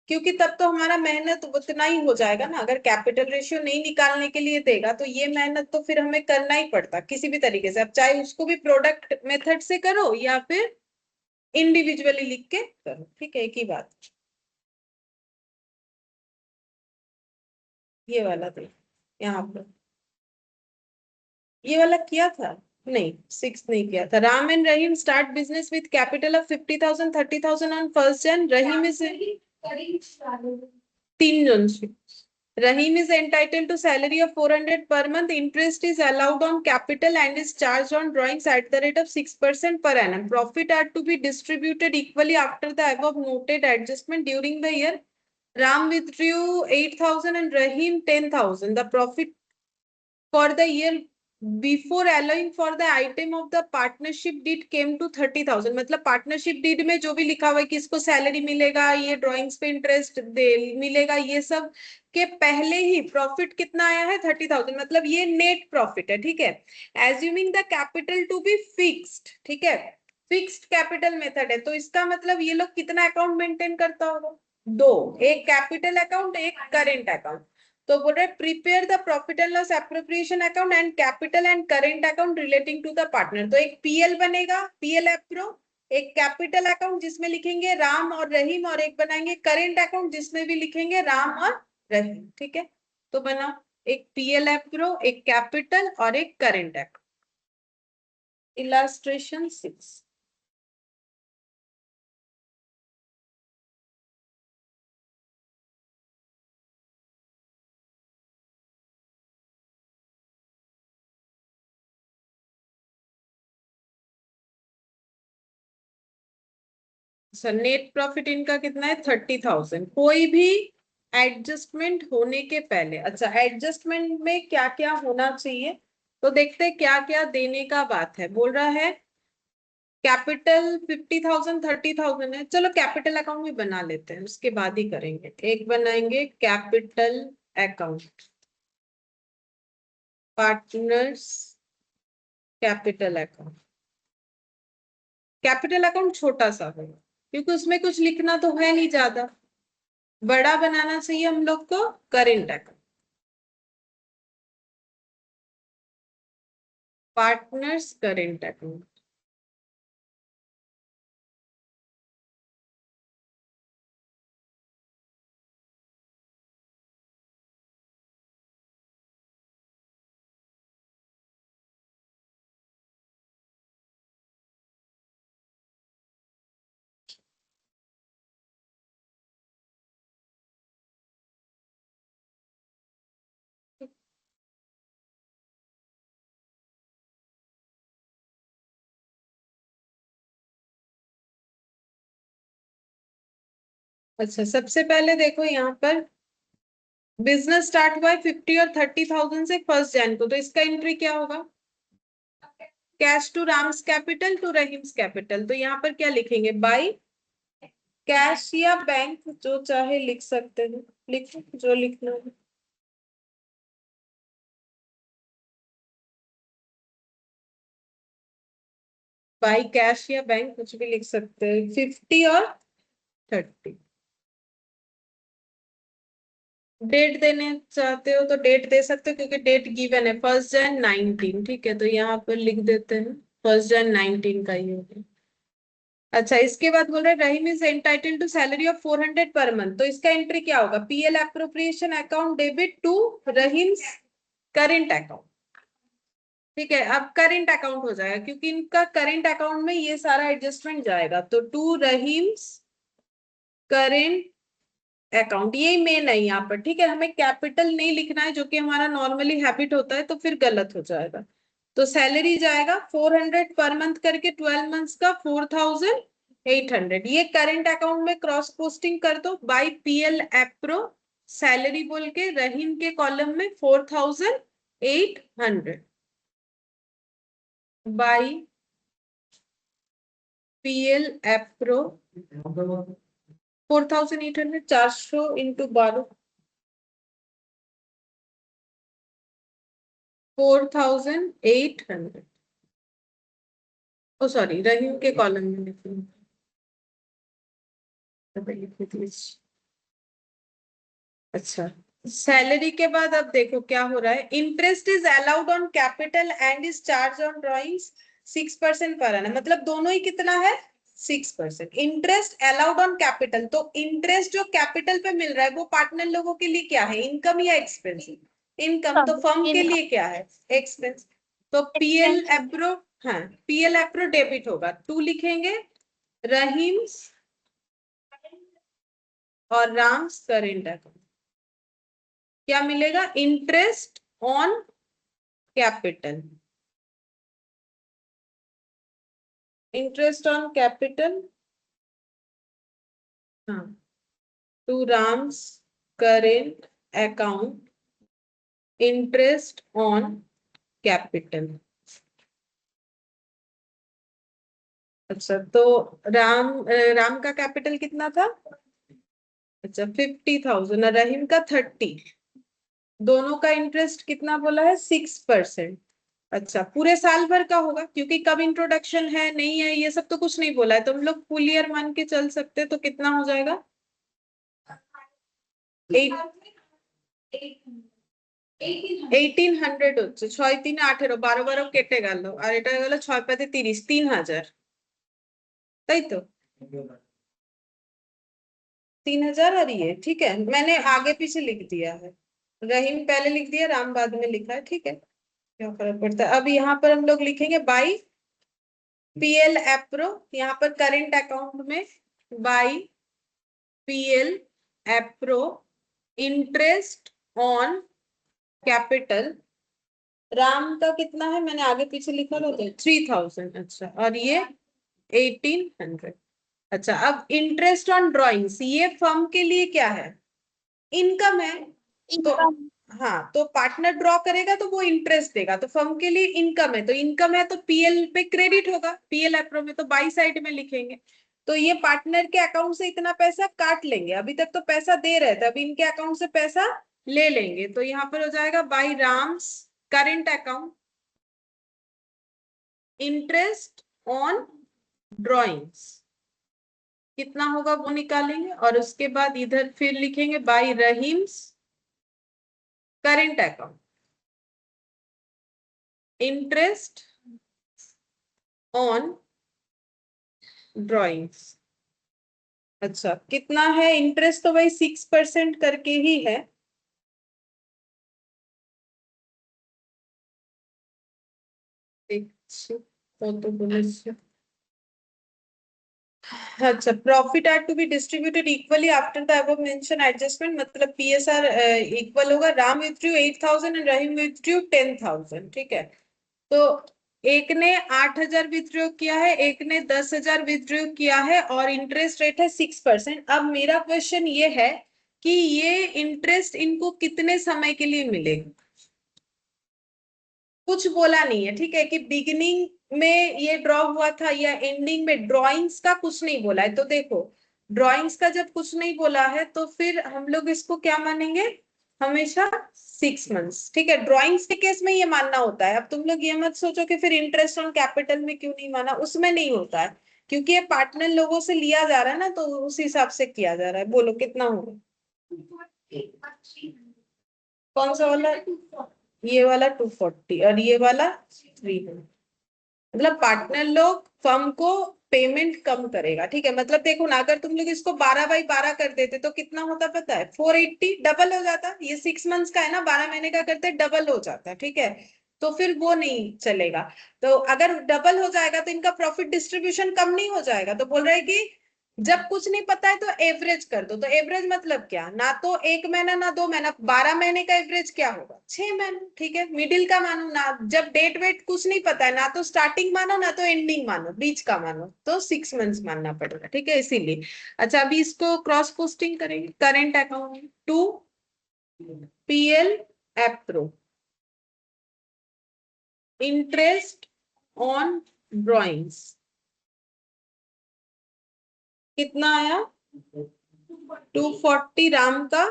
क्योंकि तब तो हमारा मेहनत उतना ही हो जाएगा ना। अगर कैपिटल रेशियो नहीं निकालने के लिए देगा तो ये मेहनत तो फिर हमें करना ही पड़ता किसी भी तरीके से, अब चाहे उसको भी प्रोडक्ट मेथड से करो या फिर इंडिविजुअली लिख के करो। ठीक है, एक ही बात। ये वाला देख, यहाँ पर ये वाला किया था, नहीं 6 नहीं किया था। Ram and Rahim start business with capital of 50,000 30,000 on 1st Jan। Rahim is 3 जन से, Rahim is entitled to salary of 400 per month. Interest is allowed on capital and is charged on drawings at the rate of 6% per annum. Profit are to be distributed equally after the above noted adjustment during the year. Ram withdrew 8,000 and Rahim 10,000. The profit for the year before allowing for the item of the partnership deed came to 30,000। मतलब partnership deed में जो भी लिखा हुआ है कि इसको salary मिलेगा, ये ड्राइंग्स पे इंटरेस्ट मिलेगा, ये सब के पहले ही प्रॉफिट कितना आया है 30,000। मतलब ये नेट प्रॉफिट है। ठीक है, assuming the capital to be fixed. ठीक है, फिक्स्ड कैपिटल मेथड है, तो इसका मतलब ये लोग कितना अकाउंट मेंटेन करता होगा? दो, एक कैपिटल अकाउंट, एक करेंट अकाउंट। तो बोल रहे prepare the profit and loss appropriation account and capital and current account relating to the partner. तो एक पीएल बनेगा, पीएल एप्रो, एक कैपिटल अकाउंट जिसमें लिखेंगे राम और रहीम, और एक बनाएंगे करेंट अकाउंट जिसमें भी लिखेंगे राम और रहीम। ठीक है, तो बना एक पीएल एप्रो, एक कैपिटल और एक current account. Illustration 6। Net profit इनका कितना है? 30,000। कोई भी एडजस्टमेंट होने के पहले, अच्छा एडजस्टमेंट में क्या क्या होना चाहिए, तो देखते हैं क्या क्या देने का बात है। बोल रहा है कैपिटल 50,000 30,000 है, चलो कैपिटल अकाउंट भी बना लेते हैं, उसके बाद ही करेंगे। एक बनाएंगे capital account, partners capital account. Capital account छोटा सा होगा क्योंकि उसमें कुछ लिखना तो है नहीं ज्यादा। बड़ा बनाना चाहिए हम लोग को current account, partners current account. अच्छा, सबसे पहले देखो यहाँ पर बिजनेस स्टार्ट हुआ है 50 और 30,000 से 1 जनवरी को, तो इसका एंट्री क्या होगा? Cash to Ram's capital to Rahim's capital. तो यहाँ पर क्या लिखेंगे? बाई कैश या बैंक, जो चाहे लिख सकते हैं, लिखो जो लिखना है। बाई कैश या बैंक कुछ भी लिख सकते हैं, 50 और 30। डेट देने चाहते हो तो डेट दे सकते हो क्योंकि डेट गिवन है 1 जनवरी 2019। ठीक है, तो यहाँ पर लिख देते हैं 1 जनवरी 2019 का ही होगा। अच्छा, इसके बाद बोल रहे Rahim is entitled to salary of 400 per month. तो इसका एंट्री क्या होगा? PL appropriation account debit to Rahim's current account. ठीक है, अब करेंट अकाउंट हो जाएगा क्योंकि इनका करेंट अकाउंट में ये सारा एडजस्टमेंट जाएगा। तो टू रहीम्स करेंट अकाउंट, ये मेन है यहाँ पर। ठीक है, हमें कैपिटल नहीं लिखना है जो कि हमारा नॉर्मली हैबिट होता है, तो फिर गलत हो जाएगा। तो सैलरी जाएगा 400 पर मंथ करके, 12 मंथ्स का 4,800। ये करेंट अकाउंट में क्रॉस पोस्टिंग कर दो बाई पीएल एप्रो सैलरी बोल के, रहीम के कॉलम में 4,800 by PL appro 4,800, 400 into 12, 4,800। Oh sorry, Rahim के कॉलम में लिखूंगी। अच्छा, सैलरी के बाद अब देखो क्या हो रहा है। Interest is allowed on capital and is charge on drawings 6% पर आना, मतलब दोनों ही कितना है? 6%। इंटरेस्ट अलाउड ऑन कैपिटल, तो इंटरेस्ट जो कैपिटल पे मिल रहा है वो पार्टनर लोगों के लिए क्या है? इनकम या एक्सपेंस? इनकम। तो फर्म के लिए क्या है? एक्सपेंस। तो पीएल एप्रो, हाँ पीएल एप्रो डेबिट होगा, 2 लिखेंगे, रहीम्स और राम्स करेंट अकाउंट। क्या मिलेगा? Interest on capital, interest on capital, हाँ, to Ram's current account, interest on capital. अच्छा, तो राम का कैपिटल कितना था? अच्छा 50,000, और रहीम का 30। दोनों का इंटरेस्ट कितना बोला है? 6%। अच्छा, पूरे साल भर का होगा क्योंकि कब इंट्रोडक्शन है नहीं है ये सब तो कुछ नहीं बोला है, तो हम लोग फुल ईयर मान के चल सकते हैं। तो कितना हो जाएगा? 1800 হচ্ছে, 6 3 18, 12 12 কেটে গেল, আর এটা গেল 6 5 30, 3000, তাই তো? 3000 और ये ठीक है, मैंने आगे पीछे लिख दिया है, रहीम पहले लिख दिया, राम बाद में लिखा है, ठीक है, क्या फर्क पड़ता है। अब यहाँ पर हम लोग लिखेंगे बाई पीएल एप्रो, यहाँ पर करेंट अकाउंट में by PL appro interest on capital. Ram का कितना है, मैंने आगे पीछे लिखा था 3000, अच्छा, और ये 1800। अच्छा, अब इंटरेस्ट ऑन ड्रॉइंग्स, ये फर्म के लिए क्या है? इनकम है। तो हाँ, तो पार्टनर ड्रॉ करेगा तो वो इंटरेस्ट देगा, तो फर्म के लिए इनकम है, तो इनकम है तो पीएल पे क्रेडिट होगा, पीएल एप्रो में, तो बाई साइड में लिखेंगे। तो ये पार्टनर के अकाउंट से इतना पैसा काट लेंगे, अभी तक तो पैसा दे रहे थे, अभी इनके अकाउंट से पैसा ले लेंगे, तो यहाँ पर हो जाएगा by Ram's current account interest on drawings, कितना होगा वो निकालेंगे, और उसके बाद इधर फिर लिखेंगे by Rahim's current account interest on drawings. अच्छा, कितना है इंटरेस्ट? तो भाई 6% करके ही है, अच्छा, profit are to be distributed equally after the above mention adjustment, मतलब पीएसआर इक्वल होगा, Ram withdrew 8000 and Rahim withdrew 10000, ठीक है। तो एक ने 8000 विथड्रॉ किया है, एक ने 10,000 विथड्रॉ किया है, और इंटरेस्ट रेट है 6%। अब मेरा क्वेश्चन ये है कि ये इंटरेस्ट इनको कितने समय के लिए मिलेगा? कुछ बोला नहीं है, ठीक है, कि बिगिनिंग में ये ड्रॉ हुआ था या एंडिंग में, ड्रॉइंग्स का कुछ नहीं बोला है। तो देखो, ड्रॉइंग्स का जब कुछ नहीं बोला है तो फिर हम लोग इसको क्या मानेंगे? हमेशा 6 मंथ्स, ठीक है। ड्रॉइंग्स के केस में ये मानना होता है। अब तुम लोग ये मत सोचो कि फिर इंटरेस्ट ऑन कैपिटल में क्यों नहीं माना, उसमें नहीं होता है, क्योंकि ये पार्टनर लोगों से लिया जा रहा है ना, तो उस हिसाब से किया जा रहा है। बोलो कितना होगा? कौन सा वाला? ये वाला 240 और ये वाला 300, मतलब पार्टनर लोग फर्म को पेमेंट कम करेगा, ठीक है। मतलब देखो ना, अगर तुम लोग इसको 12/12 कर देते तो कितना होता पता है? 480, डबल हो जाता। ये 6 मंथ्स का है ना, 12 महीने का करते डबल हो जाता, ठीक है। तो फिर वो नहीं चलेगा। तो अगर डबल हो जाएगा तो इनका प्रॉफिट डिस्ट्रीब्यूशन कम नहीं हो जाएगा। तो बोल रहे हैं कि जब कुछ नहीं पता है तो एवरेज कर दो। तो एवरेज मतलब क्या? ना तो 1 महीना ना 2 महीना, 12 महीने का एवरेज क्या होगा? 6 महीने, ठीक है। मिडिल का मानो ना, जब डेट वेट कुछ नहीं पता है, ना तो स्टार्टिंग मानो ना तो एंडिंग मानो, बीच का मानो, तो 6 मंथ्स मानना पड़ेगा, ठीक है, इसीलिए। अच्छा, अभी इसको क्रॉस पोस्टिंग करेंगे। Current account to PL appro interest on drawings, कितना आया? 240 राम का,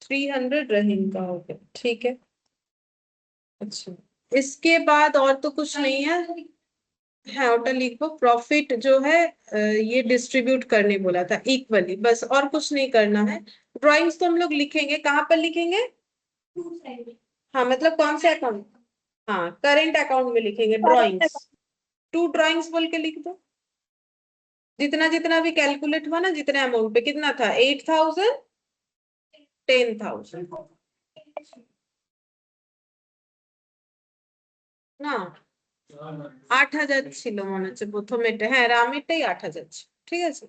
300 रहीम का हो गया, ठीक है। अच्छा, इसके बाद और तो कुछ नहीं है। हाँ, होटल लिखो। प्रॉफिट जो है ये डिस्ट्रीब्यूट करने बोला था इक्वली, बस, और कुछ नहीं करना है। ड्राइंग्स तो हम लोग लिखेंगे, कहाँ पर लिखेंगे? हाँ, मतलब कौन से अकाउंट? हाँ, करेंट अकाउंट में लिखेंगे ड्राइंग्स। 2 ड्राइंग्स बोल के लिख दो। जितना जितना भी कैलकुलेट हुआ ना, जितने अमाउंट पे, कितना था? 8000, 10,000 না, 8,000 ছিল মনে হচ্ছে প্রথমেটা, হ্যাঁ রামেরটাই 8,000 ছিল, ঠিক আছে।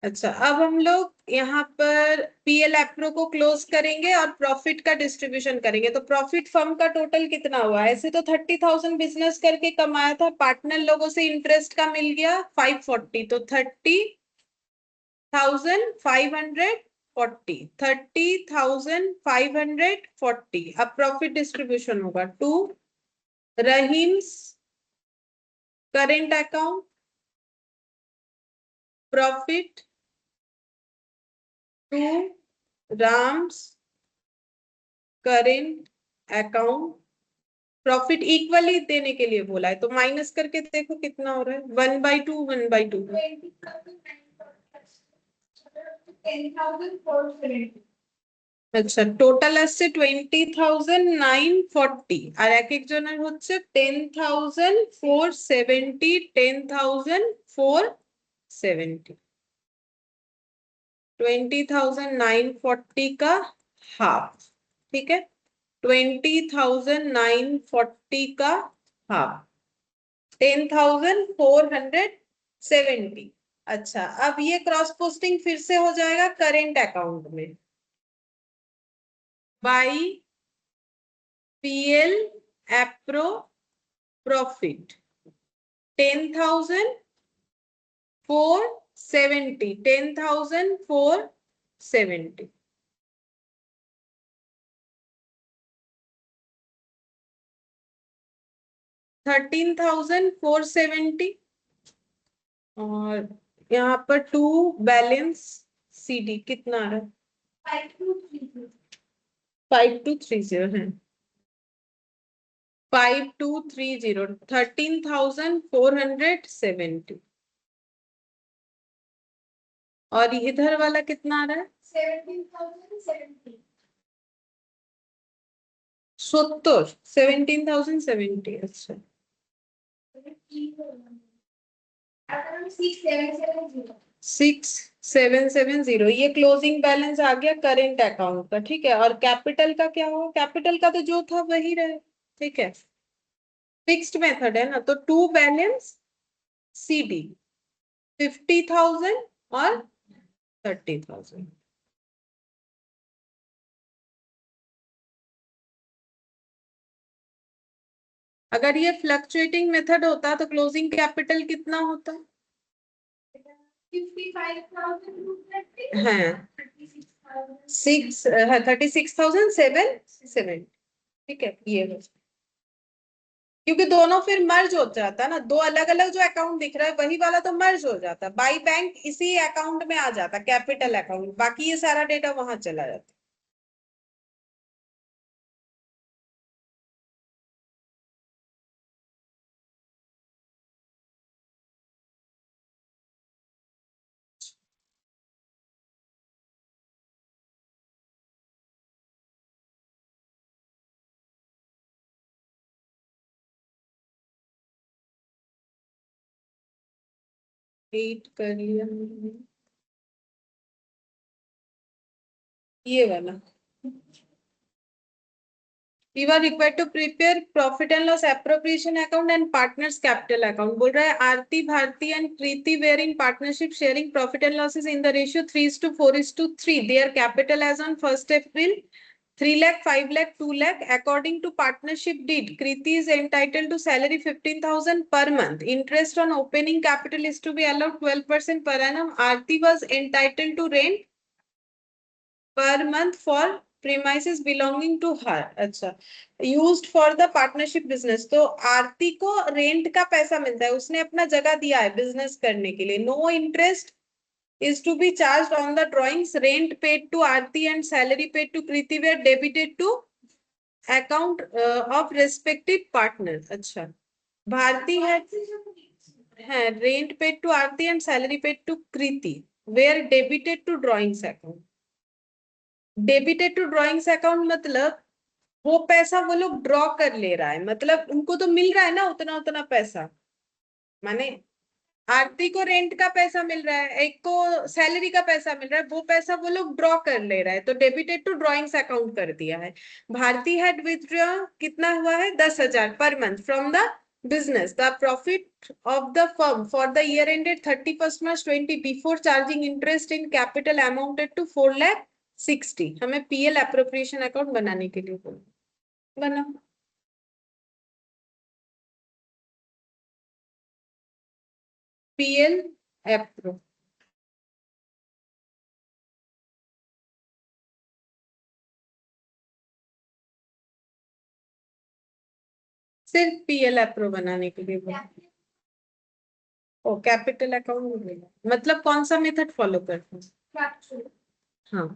अच्छा, अब हम लोग यहाँ पर पीएल एप्रो को क्लोज करेंगे और प्रॉफिट का डिस्ट्रीब्यूशन करेंगे। तो प्रॉफिट फर्म का टोटल कितना हुआ? ऐसे तो 30,000 बिजनेस करके कमाया था, पार्टनर लोगों से इंटरेस्ट का मिल गया 540, तो 30,540, 30,540। अब प्रॉफिट डिस्ट्रीब्यूशन होगा to Rahim's current account profit to Ram's current account profit equally देने के लिए बोला है, तो माइनस करके देखो कितना हो रहा है, 1/2 1/2। আচ্ছা টোটাল আসছে 20,940 আর এক একজনের হচ্ছে 10,470 10,470। 20,940 का हाफ, ठीक है, 20,940 का हाफ 10,470। अच्छा अब ये क्रॉस पोस्टिंग फिर से हो जाएगा करेंट अकाउंट में बाई पीएल एप्रो प्रॉफिट 10,470 10,470। $13,470 और यहाँ पर टू बैलेंस सीडी कितना आ रहा है 5230 है 5230 13,470 और इधर वाला कितना आ रहा है 17,070। अच्छा 6,770 ये क्लोजिंग बैलेंस आ गया करेंट अकाउंट का, ठीक है। और कैपिटल का क्या हुआ, कैपिटल का तो जो था वही रहे, ठीक है, फिक्स्ड मेथड है ना, तो टू बैलेंस सीडी 50,000 और 30,000। अगर ये फ्लक्चुएटिंग मेथड होता तो क्लोजिंग कैपिटल कितना होता है 36,770, ठीक है ये हो, क्योंकि दोनों फिर मर्ज हो जाता ना, दो अलग अलग जो अकाउंट दिख रहा है वही वाला तो मर्ज हो जाता, बाई बैंक इसी अकाउंट में आ जाता कैपिटल अकाउंट, बाकी ये सारा डेटा वहां चला जाता। एट कर लिया हमने। ये वाला You are required to prepare profit and loss appropriation account and partners capital account। बोल रहा है आरती Bharti and Preeti were in partnership sharing profit and losses in the ratio 3:4:3। Their capital as on 1st April 3 lakh 5 lakh 2 lakh according to partnership deed Kriti is entitled to salary 15,000 per month, interest on opening capital is to be allowed 12% per annum, Aarti was entitled to rent per month for premises belonging to her। अच्छा used for the partnership business, तो आरती को rent का पैसा मिलता है, उसने अपना जगह दिया है बिजनेस करने के लिए। No interest is to be charged on the drawings, rent paid to Aarti and salary paid to Kriti were debited to account of respective partners। अच्छा भारती है rent paid to Aarti and salary paid to Kriti were debited to drawings account। Debited to drawings account मतलब वो पैसा वो लोग draw कर ले रहा है, मतलब उनको तो मिल रहा है ना उतना उतना पैसा, माने आरती को रेंट का पैसा मिल रहा है, एक को सैलरी का पैसा मिल रहा है, वो पैसा वो लोग ड्रॉ कर ले रहा है, तो डेबिटेड टू ड्रॉइंग्स अकाउंट कर दिया है। भारती हैड विथड्रॉ कितना हुआ है 10,000 पर month from the business, the profit of the firm for the year ended 31st March 20 before charging interest in capital amounted to 4,60,000। हमें पीएल एप्रोप्रिएशन अकाउंट बनाने के लिए बोला, बना पीएल एप्रो, सिर्फ पीएल एप्रो बनाने के लिए बोला। ओ कैपिटल अकाउंट मिलेगा, मतलब कौन सा मेथड फॉलो करते हैं, हाँ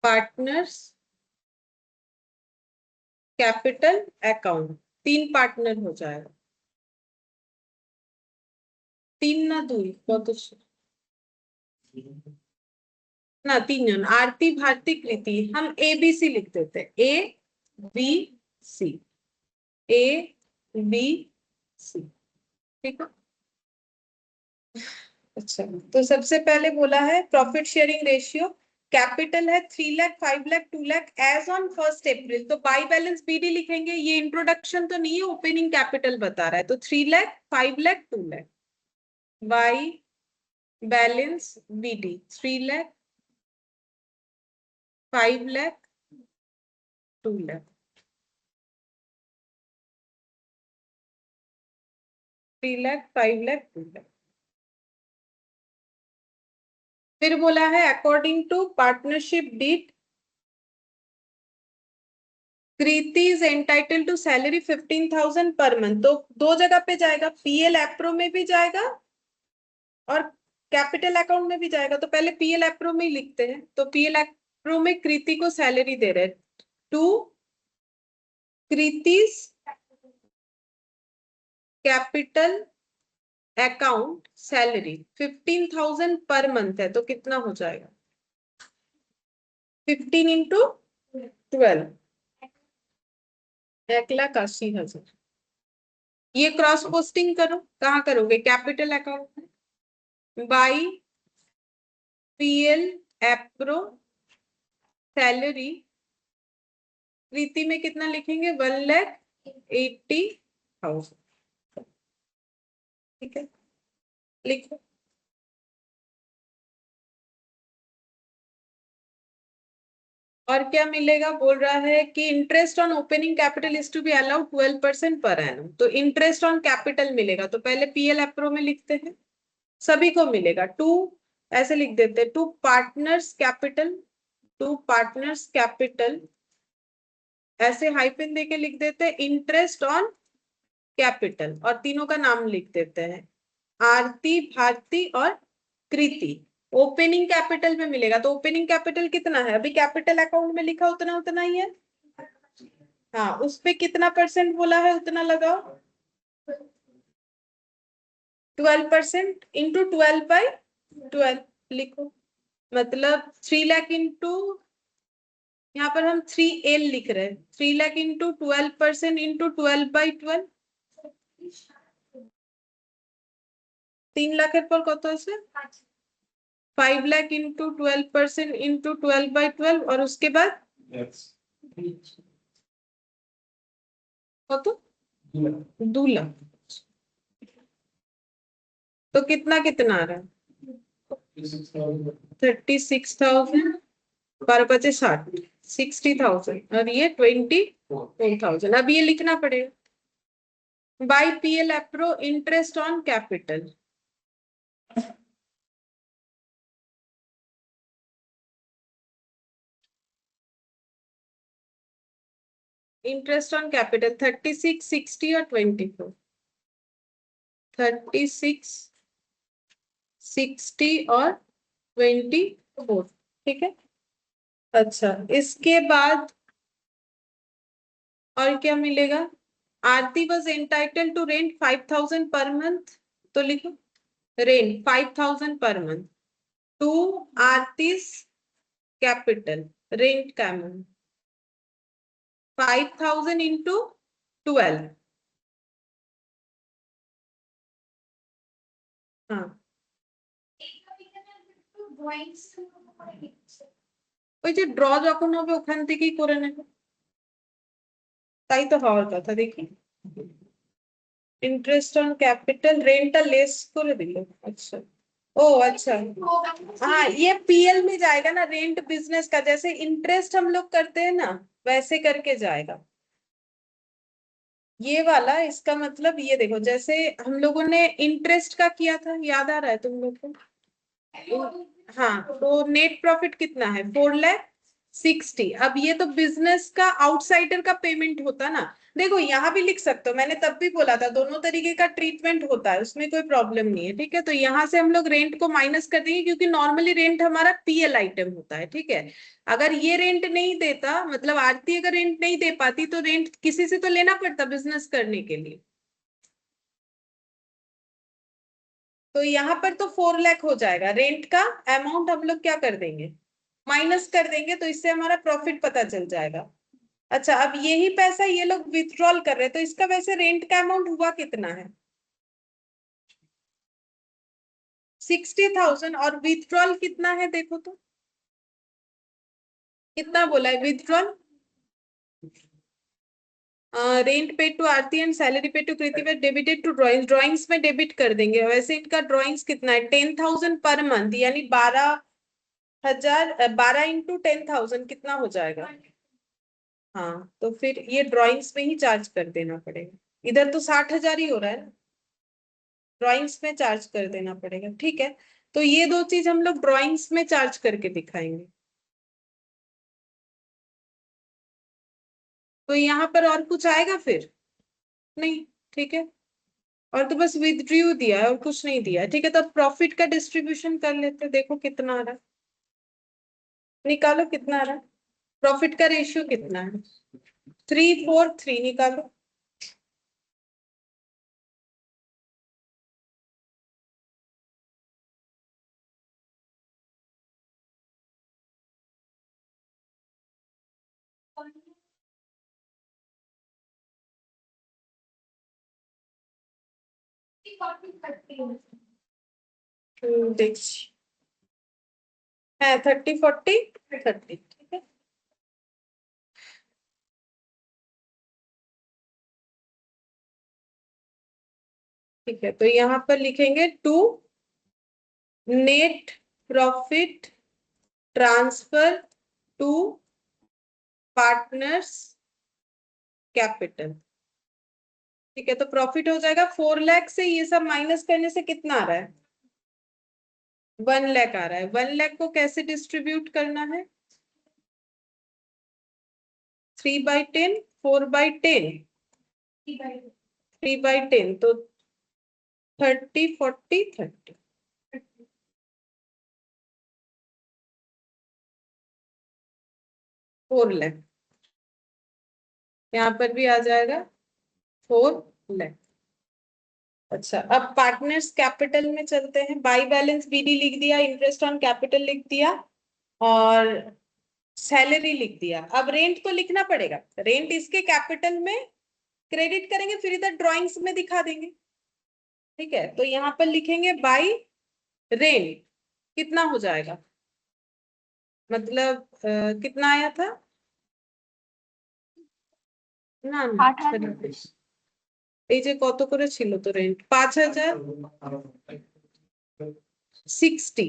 पार्टनर्स कैपिटल अकाउंट, 3 पार्टनर हो जाएगा। 3 ना 2 কত ना 3 जन, आरती भारती कृति, हम ए बी सी लिख देते हैं, A B C, A B C, ठीक है। अच्छा, तो सबसे पहले बोला है प्रॉफिट शेयरिंग रेशियो, कैपिटल है 3 लाख, 5 लाख, 2 लाख एज ऑन 1 अप्रैल, तो बाई बैलेंस बीडी लिखेंगे। ये इंट्रोडक्शन तो नहीं है, ओपनिंग कैपिटल बता रहा है, तो 3 lakh, 5 lakh, 2 lakh, by balance BD 3 lakh, 5 lakh, 2 lakh, 3 lakh, 5 lakh, 2 lakh. फिर बोला है according to partnership deed, Kriti is entitle to salary 15,000 per month, तो 2 जगह पे जाएगा, पीएल एप्रो में भी जाएगा और कैपिटल अकाउंट में भी जाएगा। तो पहले पीएल एप्रो में ही लिखते हैं, तो पीएल एप्रो में कृति को सैलरी दे रहे हैं, to Kriti's capital account salary 15,000 per month है, तो कितना हो जाएगा 15 इंटू 12, 1,80,000। ये क्रॉस पोस्टिंग करो, कहाँ करोगे, कैपिटल अकाउंट में, बाई पीएल एप्रो सैलरी, प्रीति में कितना लिखेंगे 1,80,000, ठीक है, लिखो। और क्या मिलेगा, बोल रहा है कि interest on opening capital is to be allowed 12% per annum, तो इंटरेस्ट ऑन कैपिटल मिलेगा, तो पहले पीएल एप्रो में लिखते हैं, सभी को मिलेगा। टू ऐसे लिख देते हैं, to partners capital, to partners capital, ऐसे हाइफन देके लिख देते हैं, इंटरेस्ट ऑन कैपिटल, और तीनों का नाम लिख देते हैं, आरती, भारती और कृति। ओपनिंग कैपिटल में मिलेगा, तो ओपनिंग कैपिटल कितना है, अभी कैपिटल अकाउंट में लिखा उतना उतना ही है, हाँ, उस पे कितना परसेंट बोला है उतना लगाओ, 12% इंटू 12/12 लिखो, मतलब 3 लाख इंटू, यहाँ पर हम 3L लिख रहे हैं, 3 लाख इंटू 12% इंटू 12/12, 3 লাখের পর কত আছে, 5 लाख इंटू 12% इंटू 12/12, और उसके बाद कत 2 लाख, तो कितना कितना आ रहा है 36,000, 12×5 = 60, 60,000, और ये 24,000। अब ये लिखना पड़ेगा, by PL appro interest on capital, interest on capital 36, 60 और 24, 36, 60 और 24, ठीक है। अच्छा, इसके बाद और क्या मिलेगा, Aarti was entitle to rent 5,000 per month, तो लिखो rent 5,000 per month, to Aarti's capital, rent का अमाउंट 5,000 इंटू 12, हाँ ওই যে ড্র যখন হবে ওখান থেকেই করে নেব, তাই তো হওয়ার কথা, দেখি interest on capital rent less করে দিল, अच्छा ओ अच्छा, हाँ ये पीएल में जाएगा ना, रेंट बिजनेस का, जैसे इंटरेस्ट हम लोग करते हैं ना वैसे करके जाएगा ये वाला। इसका मतलब ये देखो, जैसे हम लोगों ने इंटरेस्ट का किया था, याद आ रहा है तुम लोग को, हाँ, तो नेट प्रॉफिट कितना है 4 लाख, 60। अब ये तो बिजनेस का आउटसाइडर का पेमेंट होता ना। देखो यहाँ भी लिख सकते हो, मैंने तब भी बोला था दोनों तरीके का ट्रीटमेंट होता है, उसमें कोई प्रॉब्लम नहीं है। ठीक है, तो यहाँ से हम लोग रेंट को माइनस कर देंगे, क्योंकि नॉर्मली रेंट हमारा पीएल आइटम होता है। ठीक है, अगर ये रेंट नहीं देता, मतलब आरती अगर रेंट नहीं दे पाती, तो रेंट किसी से तो लेना पड़ता बिजनेस करने के लिए। तो यहाँ पर तो 4 लाख हो जाएगा, रेंट का अमाउंट हम लोग क्या कर देंगे, माइनस कर देंगे, तो इससे हमारा प्रॉफिट पता चल जाएगा। अच्छा, अब यही पैसा ये लोग विथड्रॉल कर रहे हैं, तो इसका वैसे रेंट का अमाउंट हुआ कितना है, 60,000। और विथड्रॉल कितना है देखो तो, कितना बोला है withdrawal, rent paid to Aarti and salary paid to Kriti में डेबिटेड टू ड्राइंग्स, ड्राइंग्स में डेबिट कर देंगे। वैसे इनका ड्राइंग्स कितना है, 10,000 पर मंथ, यानी 12,000, 12 इंटू 10,000 कितना हो जाएगा। हाँ, तो फिर ये ड्राइंग्स में ही चार्ज कर देना पड़ेगा, इधर तो 60,000 ही हो रहा है ना, ड्राइंग्स में चार्ज कर देना पड़ेगा। ठीक है, तो ये दो चीज हम लोग ड्राइंग्स में चार्ज करके दिखाएंगे। तो यहाँ पर और कुछ आएगा फिर नहीं। ठीक है, और तो बस विथड्रू दिया है और कुछ नहीं दिया है। ठीक है, तो प्रॉफिट का डिस्ट्रीब्यूशन कर लेते हैं, देखो कितना आ रहा है, निकालो कितना आ रहा है, प्रॉफिट का रेशियो कितना है, 343, निकालो। देखिए, है 30, 40, 30। ठीक है, ठीक है, तो यहाँ पर लिखेंगे to net profit transfer to partners capital. ठीक है, तो प्रॉफिट हो जाएगा 4 लाख से, ये सब माइनस करने से कितना आ रहा है, 1 लाख आ रहा है। 1 लाख को कैसे डिस्ट्रीब्यूट करना है, 3/10, 4/10, 3/10, तो 30, 40, 30, 4 लाख, यहाँ पर भी आ जाएगा 4 लाख। अच्छा, अब पार्टनर्स कैपिटल में चलते हैं। बाई बैलेंस बीडी लिख दिया, इंटरेस्ट ऑन कैपिटल लिख दिया, और सैलरी लिख दिया। अब रेंट तो लिखना पड़ेगा, रेंट इसके कैपिटल में क्रेडिट करेंगे, फिर इधर ड्राइंग्स में दिखा देंगे। ठीक है, तो यहाँ पर लिखेंगे बाई रेंट, कितना हो जाएगा, मतलब कितना आया था না না 8,000 এই যে কত করে ছিল তো রেন্ট 5,060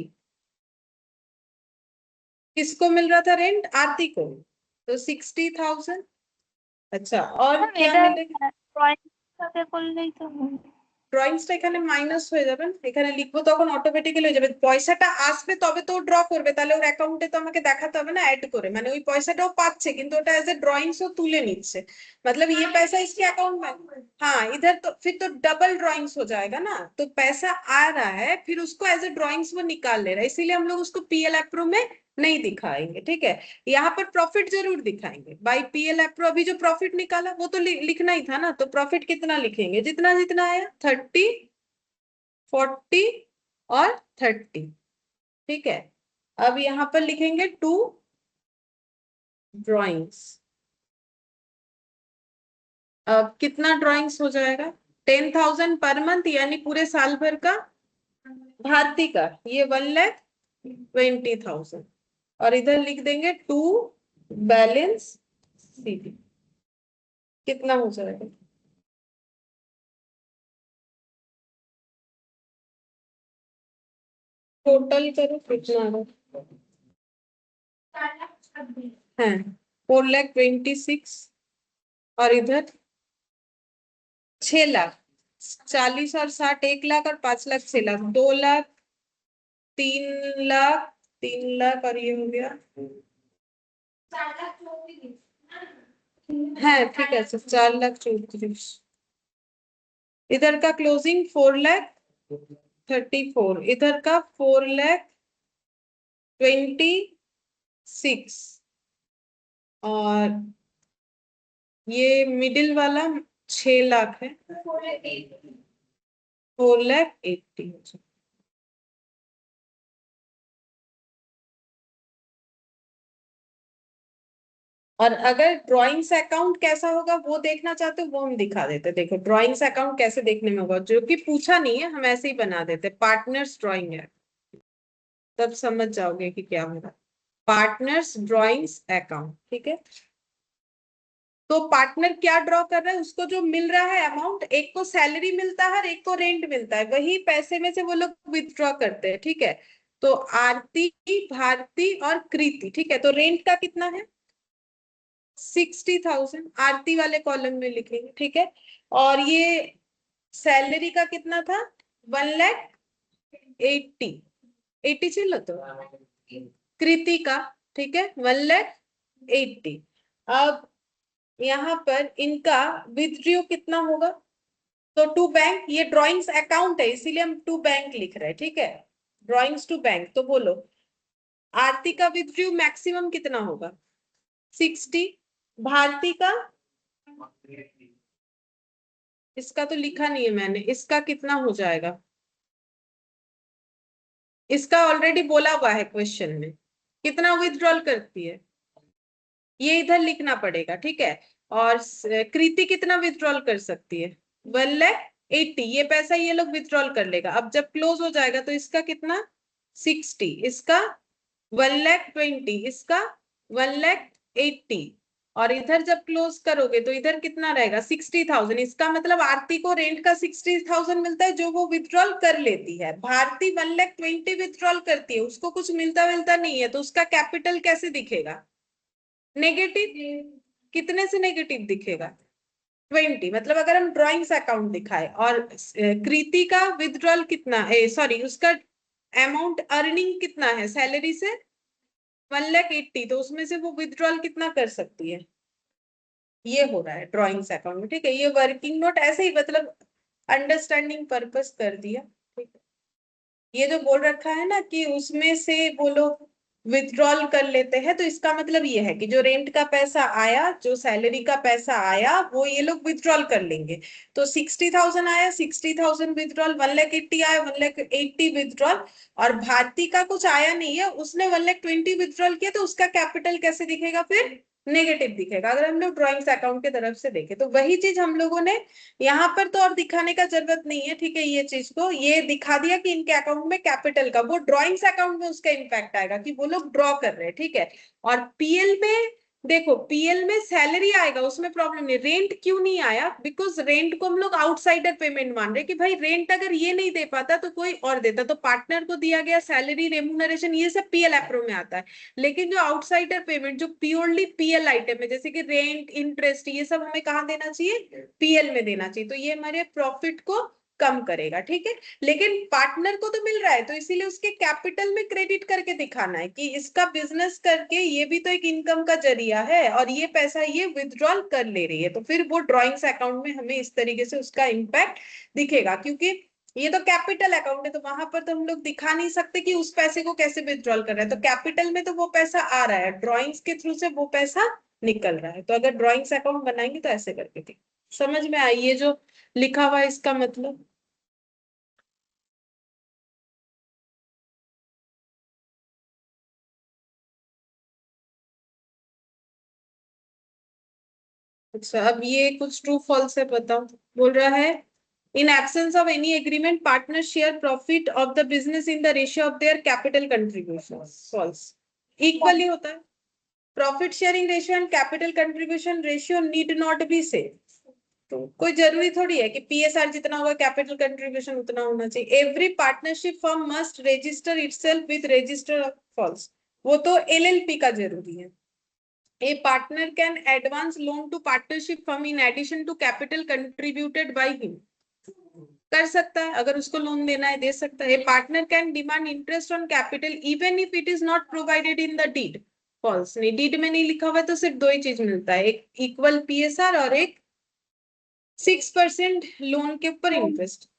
किसको मिल रहा था रेंट, आरती को, तो 60,000। अच्छा, और ম্যাম क्या এটা मिलेगा, ড্রয়িং সাথে করলেই তো হবে। ড্রয়িংসটা এখানে মাইনাস হয়ে যাবে, এখানে লিখবো তখন অটোমেটিক্যালি হয়ে যাবে, পয়সাটা আসবে তবে তো ড্র করবে, তাহলে ওর অ্যাকাউন্টে তো আমাকে দেখাতে হবে না অ্যাড করে, মানে ওই পয়সাটাও পাচ্ছে কিন্তু ওটা एज ए ड्राइंग्सও তুলে নিচ্ছে, मतलब ये पैसा इसके अकाउंट में। हाँ, इधर तो फिर तो डबल ड्राइंग्स हो जाएगा ना, तो पैसा आ रहा है फिर उसको एज ए ड्राइंग्स वो निकाल ले रहा है, इसीलिए हम लोग उसको पीएल अप्रूव में नहीं दिखाएंगे। ठीक है, यहाँ पर प्रॉफिट जरूर दिखाएंगे बाई पीएल अप्रूव। अभी जो प्रॉफिट निकाला वो तो लिखना ही था ना, तो प्रॉफिट कितना लिखेंगे, जितना जितना आया, 30, 40 और 30। ठीक है, अब यहाँ पर लिखेंगे टू ड्राइंग्स। अब कितना ड्राइंग्स हो जाएगा, 10,000 पर मंथ, यानी पूरे साल भर का भारती का, ये 1,20,000, और इधर लिख देंगे टू बैलेंस सीडी, कितना हो जाएगा, टोटल करो कितना आ रहा है, 4,26,000, और इधर 6 लाख, 40 और 60, 1 लाख, और 5 लाख, 6 लाख, 2 लाख, 3 लाख, 3 लाख, और ये हो गया হ্যাঁ ঠিক আছে 4,34,000। इधर का क्लोजिंग 4,34,000, इधर का 4,26,000 और ये मिडिल वाला 6,00,000 है, 4,80,000। और अगर ड्राइंग्स अकाउंट कैसा होगा वो देखना चाहते हो वो हम दिखा देते। देखो ड्राइंग्स अकाउंट कैसे देखने में होगा, जो कि पूछा नहीं है, हम ऐसे ही बना देते। पार्टनर्स ड्राइंग है, तब समझ जाओगे कि क्या होगा। पार्टनर्स ड्राइंग्स अकाउंट, ठीक है। तो पार्टनर क्या ड्रॉ कर रहा है, उसको जो मिल रहा है अमाउंट, एक को सैलरी मिलता है और एक को रेंट मिलता है, वही पैसे में से वो लोग विथड्रॉ करते हैं, ठीक है। तो आरती, भारती और कृति, ठीक है। तो रेंट का कितना है 60,000, आरती वाले कॉलम में लिखेंगे, ठीक है। और ये सैलरी का कितना था 1,80,000, 80 चलो तो कृति का, ठीक है 1,80,000। अब यहाँ पर इनका विथड्रॉ कितना होगा, तो टू बैंक, ये ड्राइंग्स अकाउंट है इसीलिए हम टू बैंक लिख रहे हैं, ठीक है। ड्राइंग्स टू बैंक, तो बोलो आरती का विथड्रॉ मैक्सिमम कितना होगा 60, भारती का, इसका तो लिखा नहीं है मैंने, इसका कितना हो जाएगा, इसका ऑलरेडी बोला हुआ है क्वेश्चन में, कितना विथड्रॉल करती है, ये इधर लिखना पड़ेगा, ठीक है। और कृति कितना विथड्रॉल कर सकती है 1,80,000, ये पैसा ये लोग विथड्रॉल कर लेगा। अब जब क्लोज हो जाएगा तो इसका कितना 60, इसका 1,20,000, इसका 1,80,000, और इधर जब क्लोज करोगे तो इधर कितना रहेगा 60,000। इसका मतलब आरती को रेंट का 60,000 मिलता है जो वो विथड्रॉल कर लेती है। भारती 1,20,000 विथड्रॉल करती है, उसको कुछ मिलता मिलता नहीं है, तो उसका कैपिटल कैसे दिखेगा नेगेटिव। कितने से नेगेटिव दिखेगा 20। मतलब अगर हम ड्राइंग्स अकाउंट दिखाए और कृति का विथड्रॉल कितना है, सॉरी उसका अमाउंट अर्निंग कितना है सैलरी से 1,80,000, तो उसमें से वो विथड्रॉल कितना कर सकती है, ये हो रहा है ड्राइंग्स अकाउंट में, ठीक है। ये वर्किंग नोट ऐसे ही मतलब अंडरस्टैंडिंग पर्पस कर दिया, ठीक है। ये जो बोल रखा है ना कि उसमें से वो लोग विथड्रॉल कर लेते हैं, तो इसका मतलब ये है कि जो रेंट का पैसा आया, जो सैलरी का पैसा आया, वो ये लोग विथड्रॉल कर लेंगे। तो 60,000 आया, 60,000 विथड्रॉल, 1,80,000 आया, 1,80,000 विथड्रॉल। और भारती का कुछ आया नहीं है, उसने 1,20,000 विथड्रॉल किया, तो उसका कैपिटल कैसे दिखेगा फिर नेगेटिव दिखेगा, अगर हम लोग ड्रॉइंग्स अकाउंट की तरफ से देखें। तो वही चीज हम लोगों ने यहाँ पर तो और दिखाने का जरूरत नहीं है, ठीक है। ये चीज को ये दिखा दिया कि इनके अकाउंट में कैपिटल का, वो ड्रॉइंग्स अकाउंट में उसका इम्पैक्ट आएगा कि वो लोग ड्रॉ कर रहे हैं, ठीक है। और पीएल में देखो, पीएल में सैलरी आएगा, उसमें प्रॉब्लम नहीं। रेंट क्यों नहीं आया, बिकॉज रेंट को हम लोग आउटसाइडर पेमेंट मान रहे कि भाई रेंट अगर ये नहीं दे पाता तो कोई और देता, तो पार्टनर को दिया गया सैलरी, रेम्यूनरेशन, ये सब पीएल एप्रो में आता है। लेकिन जो आउटसाइडर पेमेंट, जो प्योरली पीएल आइटम है, जैसे कि रेंट, इंटरेस्ट, ये सब हमें कहाँ देना चाहिए पीएल में देना चाहिए, तो ये हमारे प्रॉफिट को कम करेगा, ठीक है। लेकिन पार्टनर को तो मिल रहा है, तो इसीलिए उसके कैपिटल में क्रेडिट करके दिखाना है कि इसका बिजनेस करके ये भी तो एक इनकम का जरिया है और ये पैसा ये विथड्रॉल कर ले रही है, तो फिर वो ड्रॉइंग्स अकाउंट में हमें इस तरीके से उसका इम्पैक्ट दिखेगा। क्योंकि ये तो कैपिटल अकाउंट है, तो वहां पर तो हम लोग दिखा नहीं सकते कि उस पैसे को कैसे विथड्रॉल कर रहा है। तो कैपिटल में तो वो पैसा आ रहा है, ड्रॉइंग्स के थ्रू से वो पैसा निकल रहा है। तो अगर ड्रॉइंग्स अकाउंट बनाएंगे तो ऐसे करके थी, समझ में आई ये जो लिखा हुआ है इसका मतलब। अच्छा, अब ये कुछ ट्रू फॉल्स है, बताओ। बोल रहा है in absence of any agreement partner share profit of the business in the ratio of their capital contribution. False, equally होता है। Profit sharing ratio and capital contribution ratio need not be same. तो कोई जरूरी थोड़ी है कि PSR जितना होगा कैपिटल कंट्रीब्यूशन उतना होना चाहिए। Every partnership firm must register itself with register of false, वो तो एलएलपी का जरूरी है। A partner can advance loan to partnership firm in addition to capital contributed by him. कर सकता है, अगर उसको लोन देना है दे सकता है। A partner can demand interest on capital even if it is not provided in the deed. False नहीं, डीड में नहीं लिखा हुआ है तो सिर्फ दो ही चीज मिलता है, एक इक्वल पीएसआर और एक 6% लोन के ऊपर interest.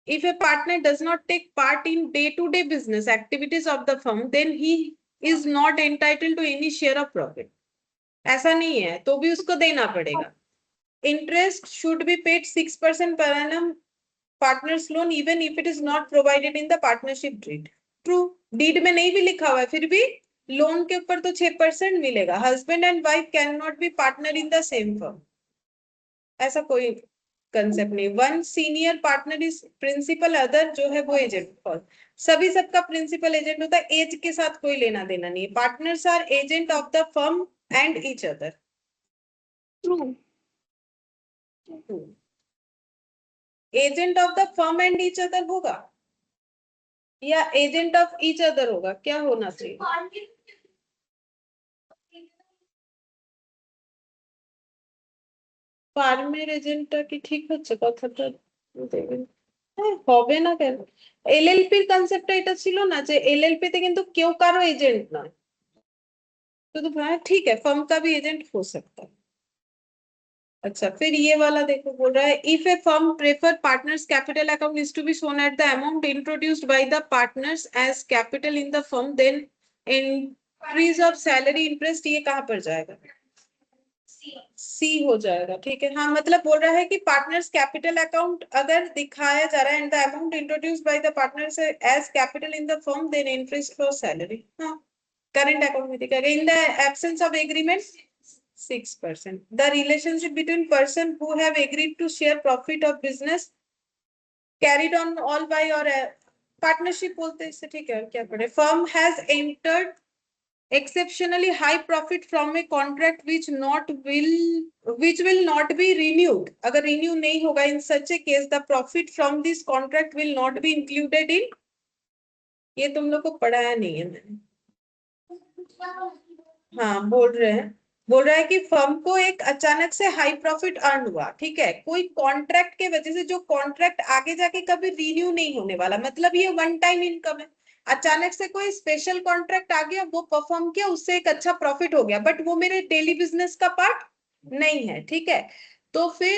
If a partner does not take part in day-to-day business activities of the firm, then he is not entitled to any share of profit. ऐसा नहीं है तो भी उसको देना पड़ेगा। Interest should be paid 6% per annum partner's loan even if it is not provided in the partnership deed. True, deed में नहीं भी लिखा हुआ है फिर भी लोन के ऊपर तो 6% मिलेगा। Husband and wife cannot be partner in the same firm. ऐसा कोई कंसेप्ट नहीं। One senior partner is principal, other जो है वो एजेंट। सभी सबका प्रिंसिपल एजेंट होता है, एज के साथ कोई लेना देना नहीं है। Partners are agent of the firm and each other. True. Agent of the firm and each other होगा या एजेंट ऑफ ईच अदर होगा, क्या होना चाहिए? ফার্মের এজেন্টটা কি ঠিক হচ্ছে? কথাটা দেখবেন। হ্যাঁ হবে না কেন? এলএলপির কনসেপ্টটা এটা ছিল না যে এলএলপি তে কিন্তু কেউ কারো এজেंट নয়, तो हाँ ठीक है, फर्म का भी एजेंट हो सकता है। अच्छा फिर ये वाला देखो, बोल रहा है if a firm prefer partners capital account is to be shown at the amount introduced by the partners as capital in the firm, then increase of salary interest, ये कहाँ पर जाएगा? सी हो जाएगा। ठीक है, हाँ मतलब बोल रहा है कि पार्टनर्स कैपिटल अकाउंट अगर दिखाया जा रहा है and the amount introduced by the partners as capital in the firm, then increase for salary. हाँ करंट अकाउंट में दिखाएगा। In the absence of agreement 6%। The relationship between person who have agreed to share profit of business carried on all by or partnership बोलते हैं इससे, ठीक है। क्या पढ़े? Firm has entered exceptionally high profit from a contract which will not be renewed. अगर renew नहीं होगा, in such a case the profit from this contract will not be included in, ये तुम लोग को पढ़ाया नहीं है मैंने। हाँ बोल रहा है कि फर्म को एक अचानक से हाई प्रॉफिट अर्न हुआ, ठीक है, कोई कॉन्ट्रैक्ट के वजह से, जो कॉन्ट्रैक्ट आगे जाके कभी रिन्यू नहीं होने वाला, मतलब ये वन टाइम इनकम है। अचानक से कोई स्पेशल कॉन्ट्रैक्ट आ गया, वो परफॉर्म किया, उससे एक अच्छा प्रॉफिट हो गया, बट वो मेरे डेली बिजनेस का पार्ट नहीं है, ठीक है। तो फिर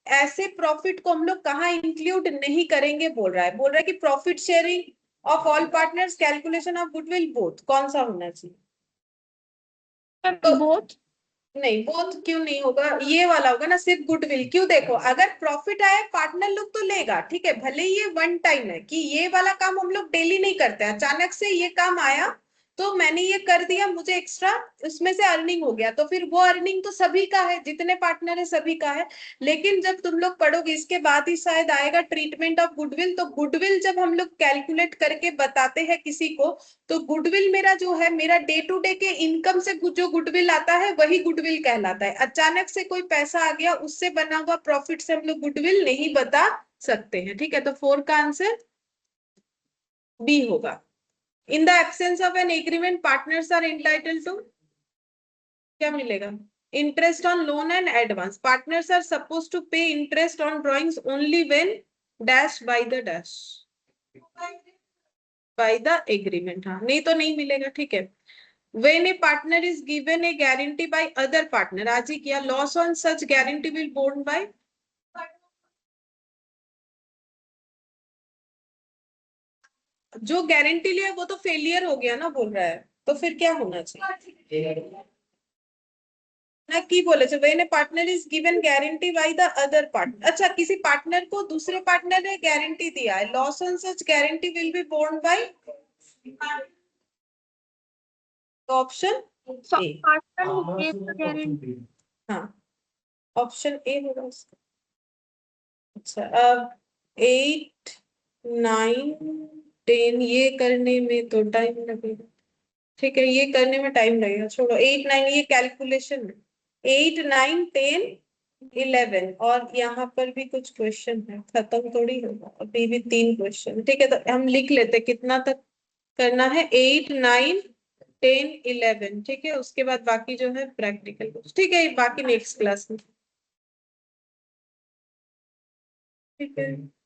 ऐसे प्रॉफिट को हम लोग कहाँ इंक्लूड नहीं करेंगे, बोल रहा है कि profit sharing of all partners, calculation of goodwill, both, कौन सा होना चाहिए? बोथ। नहीं बोथ क्यों नहीं होगा, ये वाला होगा ना, सिर्फ गुडविल। क्यों? देखो अगर प्रॉफिट आया पार्टनर लोग तो लेगा, ठीक है, भले ही ये वन टाइम है कि ये वाला काम हम लोग डेली नहीं करते, अचानक से ये काम आया तो मैंने ये कर दिया, मुझे एक्स्ट्रा उसमें से अर्निंग हो गया, तो फिर वो अर्निंग तो सभी का है, जितने पार्टनर है सभी का है। लेकिन जब तुम लोग पढ़ोगे इसके बाद ही शायद आएगा ट्रीटमेंट ऑफ गुडविल, तो गुडविल जब हम लोग कैलकुलेट करके बताते हैं किसी को, तो गुडविल मेरा जो है, मेरा डे टू डे के इनकम से जो गुडविल आता है वही गुडविल कहलाता है। अचानक से कोई पैसा आ गया, उससे बना हुआ प्रॉफिट से हम लोग गुडविल नहीं बता सकते हैं, ठीक है। तो 4 का आंसर बी होगा। In the absence of an agreement partners are entitled to, क्या मिलेगा? Interest on loan and advance. Partners are suppose to pay interest on drawings only when dash by the dash by the agreement, हाँ नहीं तो नहीं मिलेगा, ठीक है। When a partner is given a guarantee by other partner, आज ही किया, loss on such guarantee will borne by, जो गारंटी लिया वो तो फेलियर हो गया ना, बोल रहा है, तो फिर क्या होना चाहिए ना, की बोले when A partner is given guarantee by the other partner. अच्छा किसी पार्टनर को दूसरे पार्टनर ने गारंटी दिया है, loss on such guarantee will be borne by, option A. Partner who gave the guarantee। हाँ ऑप्शन ए होगा उसका। अच्छा अब 8, 9, 10 ये करने में तो टाइम लगेगा, ठीक है, ये करने में टाइम लगेगा, छोड़ो। 8, 9 ये कैलकुलेशन है, 8, 9, 10, 11 और यहाँ पर भी कुछ क्वेश्चन है, खत्म थोड़ी होगा, अभी भी 3 क्वेश्चन, ठीक है। तो हम लिख लेते कितना तक करना है, 8, 9, 10, 11, ठीक है। उसके बाद बाकी जो है प्रैक्टिकल, ठीक है, बाकी नेक्स्ट क्लास में, ठीक है।